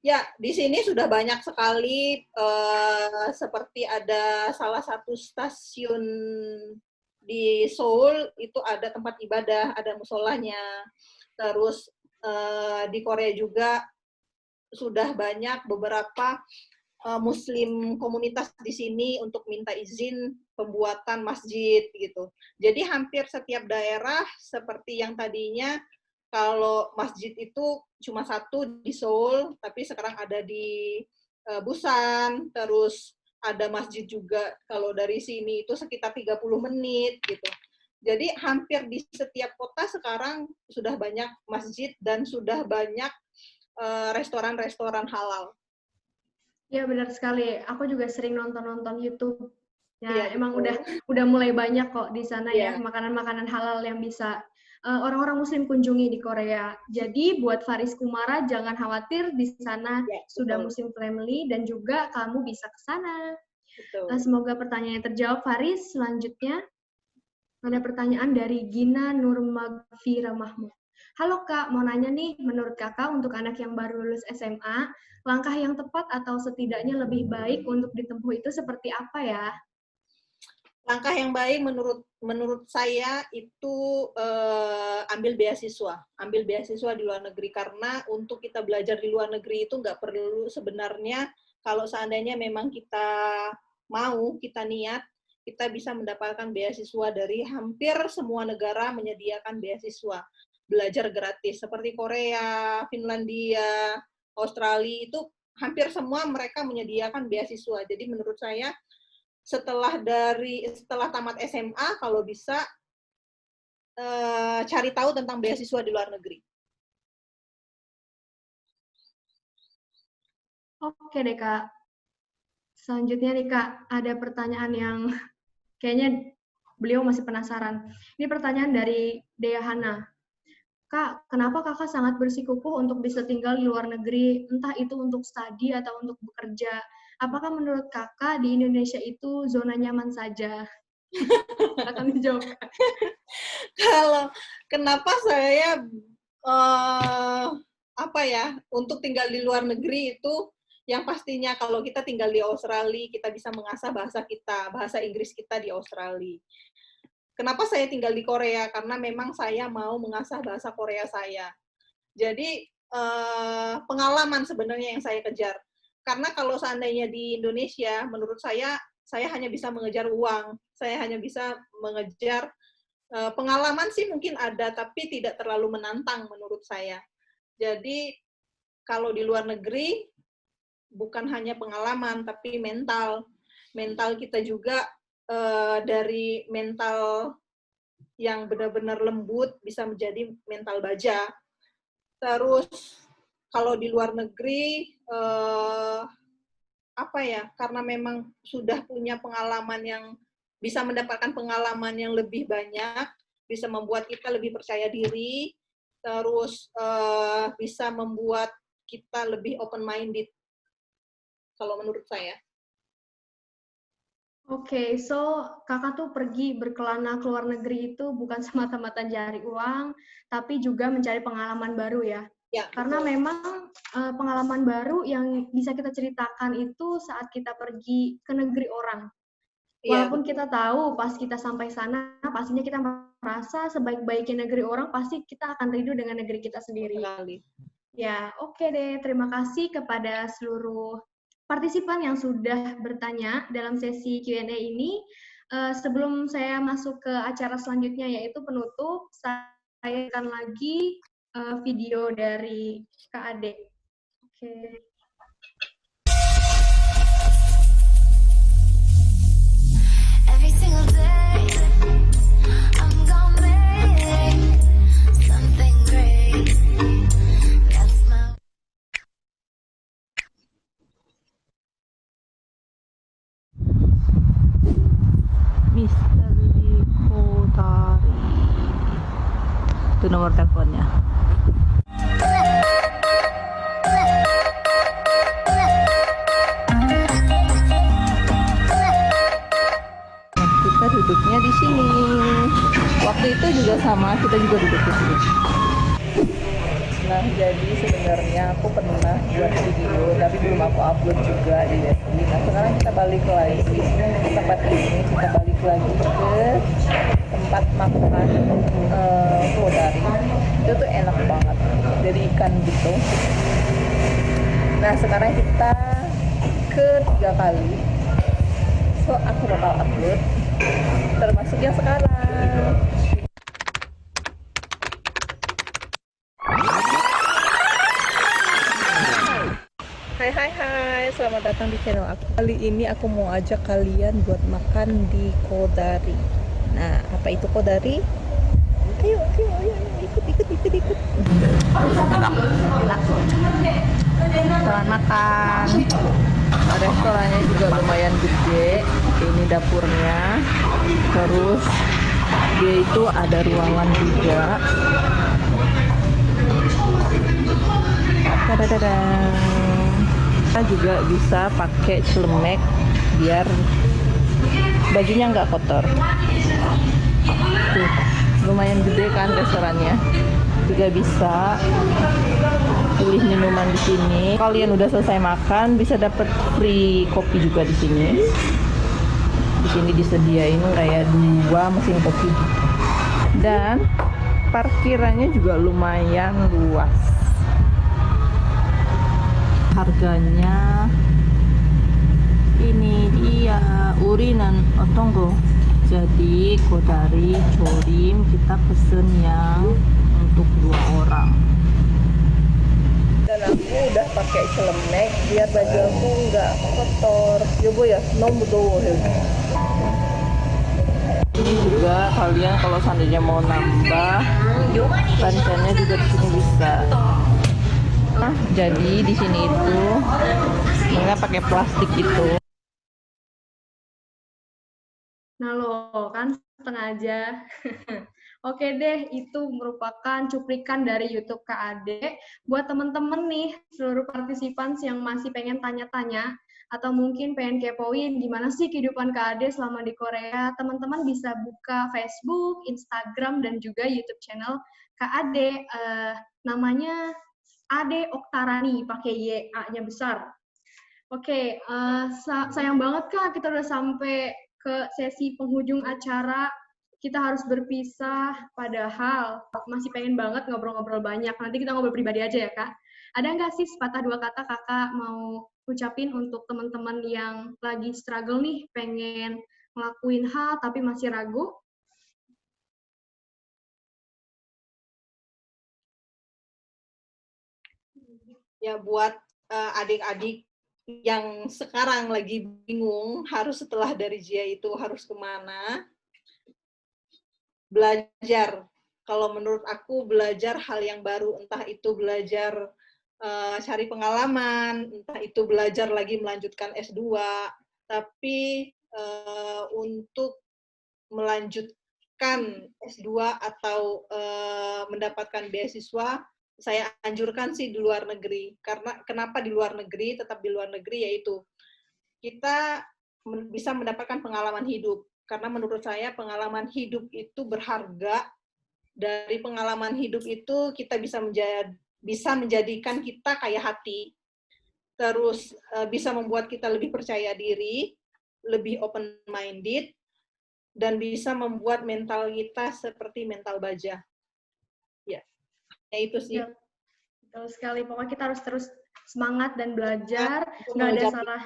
Ya, di sini sudah banyak sekali, seperti ada salah satu stasiun di Seoul, itu ada tempat ibadah, ada musolanya. Terus di Korea juga sudah banyak beberapa Muslim komunitas di sini untuk minta izin pembuatan masjid gitu. Jadi hampir setiap daerah seperti yang tadinya kalau masjid itu cuma satu di Seoul, tapi sekarang ada di Busan, terus ada masjid juga kalau dari sini itu sekitar 30 menit gitu. Jadi hampir di setiap kota sekarang sudah banyak masjid dan sudah banyak restoran-restoran halal. Ya benar sekali. Aku juga sering nonton YouTube. Ya Iya, emang betul. udah mulai banyak kok di sana ya Iya. makanan-makanan halal yang bisa orang-orang Muslim kunjungi di Korea. Jadi buat Faris Kumara jangan khawatir, di sana Ya, sudah betul. Muslim friendly dan juga kamu bisa ke sana. Betul. Semoga pertanyaannya terjawab, Faris. Selanjutnya ada pertanyaan dari Gina Nurmagfira Mahmud. Halo Kak, mau nanya nih, menurut Kakak untuk anak yang baru lulus SMA, langkah yang tepat atau setidaknya lebih baik untuk ditempuh itu seperti apa ya? Langkah yang baik menurut saya itu ambil beasiswa di luar negeri, karena untuk kita belajar di luar negeri itu nggak perlu sebenarnya, kalau seandainya memang kita mau, kita niat, kita bisa mendapatkan beasiswa dari hampir semua negara menyediakan beasiswa belajar gratis seperti Korea, Finlandia, Australia, itu hampir semua mereka menyediakan beasiswa. Jadi menurut saya setelah tamat SMA, kalau bisa cari tahu tentang beasiswa di luar negeri. Oke deh Kak. Selanjutnya nih Kak, ada pertanyaan yang kayaknya beliau masih penasaran. Ini pertanyaan dari Dea Hana. Kak, kenapa Kakak sangat bersikukuh untuk bisa tinggal di luar negeri, entah itu untuk studi atau untuk bekerja? Apakah menurut Kakak di Indonesia itu zona nyaman saja? Akan dijawab. Kalau kenapa saya untuk tinggal di luar negeri itu, yang pastinya kalau kita tinggal di Australia, kita bisa mengasah bahasa Inggris kita di Australia. Kenapa saya tinggal di Korea? Karena memang saya mau mengasah bahasa Korea saya. Jadi pengalaman sebenarnya yang saya kejar. Karena kalau seandainya di Indonesia, menurut saya hanya bisa mengejar uang. Saya hanya bisa mengejar pengalaman sih mungkin ada, tapi tidak terlalu menantang menurut saya. Jadi kalau di luar negeri, bukan hanya pengalaman, tapi mental. Mental kita juga dari mental yang benar-benar lembut bisa menjadi mental baja. Terus kalau di luar negeri karena memang sudah punya pengalaman yang bisa mendapatkan pengalaman yang lebih banyak, bisa membuat kita lebih percaya diri, terus bisa membuat kita lebih open minded kalau menurut saya. Oke, so Kakak tuh pergi berkelana ke luar negeri itu bukan semata-mata cari uang, tapi juga mencari pengalaman baru ya. Ya, karena betul. memang pengalaman baru yang bisa kita ceritakan itu saat kita pergi ke negeri orang. Walaupun kita tahu pas kita sampai sana, pastinya kita merasa sebaik-baiknya negeri orang, pasti kita akan rindu dengan negeri kita sendiri. Ya, oke deh. Terima kasih kepada seluruh partisipan yang sudah bertanya dalam sesi Q&A ini. Sebelum saya masuk ke acara selanjutnya, yaitu penutup, saya akan lagi video dari Kak Ade. Oke. Misteri Kodari. Itu nomor teleponnya. Kita duduknya di sini. Waktu itu juga sama, kita juga duduk di sini. Nah, jadi sebenarnya aku pernah buat video, tapi belum aku upload juga di Leslie. Nah, sekarang kita balik lagi ke tempat ini, kita balik lagi ke tempat makan Kodari. Itu tuh enak banget, jadi ikan gitu. Nah, sekarang kita ketiga kali, so aku bakal upload, termasuk yang sekarang. Hai, selamat datang di channel aku. Kali ini aku mau ajak kalian buat makan di Kodari. Nah, apa itu Kodari? Ayo, ikut. Selamat makan. Restorannya juga lumayan gede. Ini dapurnya. Terus dia itu ada ruangan juga. Tadadadang. Kita juga bisa pakai celemek biar bajunya nggak kotor. Tuh, lumayan gede kan restorannya. Juga bisa pilih minuman di sini. Kalian udah selesai makan, bisa dapat free kopi juga di sini. Di sini disediain kayak 2 mesin kopi gitu. Dan parkirannya juga lumayan luas. Harganya ini dia urinan otonggo. Jadi Kodari Chorim kita pesen yang untuk 2 orang. Dan aku udah pakai celemek biar baju aku nggak kotor. Yobo ya, nomor ini juga kalian kalau seandainya mau nambah bancannya juga di sini bisa. Nah, jadi di sini itu mereka pakai plastik itu. Nah lo kan setengah aja. Oke deh, itu merupakan cuplikan dari YouTube KAD. Buat temen-temen nih, seluruh partisipan yang masih pengen tanya-tanya, atau mungkin pengen kepoin gimana sih kehidupan KAD selama di Korea, teman-teman bisa buka Facebook, Instagram, dan juga YouTube channel KAD. Namanya Ade Oktarani, pakai Y, A-nya besar. Oke, sayang banget Kak, kita udah sampai ke sesi penghujung acara. Kita harus berpisah, padahal masih pengen banget ngobrol-ngobrol banyak. Nanti kita ngobrol pribadi aja ya Kak. Ada nggak sih sepatah dua kata Kakak mau ucapin untuk teman-teman yang lagi struggle nih, pengen ngelakuin hal tapi masih ragu? Ya buat adik-adik yang sekarang lagi bingung harus setelah dari Jia itu harus kemana, belajar. Kalau menurut aku belajar hal yang baru, entah itu belajar cari pengalaman, entah itu belajar lagi melanjutkan S2, tapi untuk melanjutkan S2 atau mendapatkan beasiswa, saya anjurkan sih di luar negeri. Karena kenapa di luar negeri, tetap di luar negeri, yaitu kita bisa mendapatkan pengalaman hidup. Karena menurut saya pengalaman hidup itu berharga. Dari pengalaman hidup itu kita bisa menjadikan kita kaya hati. Terus bisa membuat kita lebih percaya diri, lebih open-minded, dan bisa membuat mental kita seperti mental baja. Ya itu sih. Ya, betul sekali. Pokoknya kita harus terus semangat dan belajar. Nggak ada salah.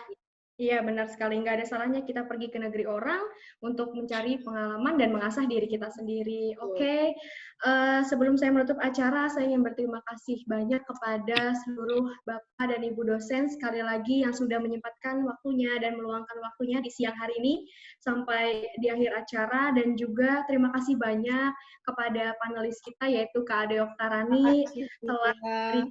Iya, benar sekali. Nggak ada salahnya kita pergi ke negeri orang untuk mencari pengalaman dan mengasah diri kita sendiri. Oke, sebelum saya menutup acara, saya ingin berterima kasih banyak kepada seluruh Bapak dan Ibu dosen sekali lagi yang sudah menyempatkan waktunya dan meluangkan waktunya di siang hari ini sampai di akhir acara. Dan juga terima kasih banyak kepada panelis kita, yaitu Kak Ade Oktarani, telah memberikan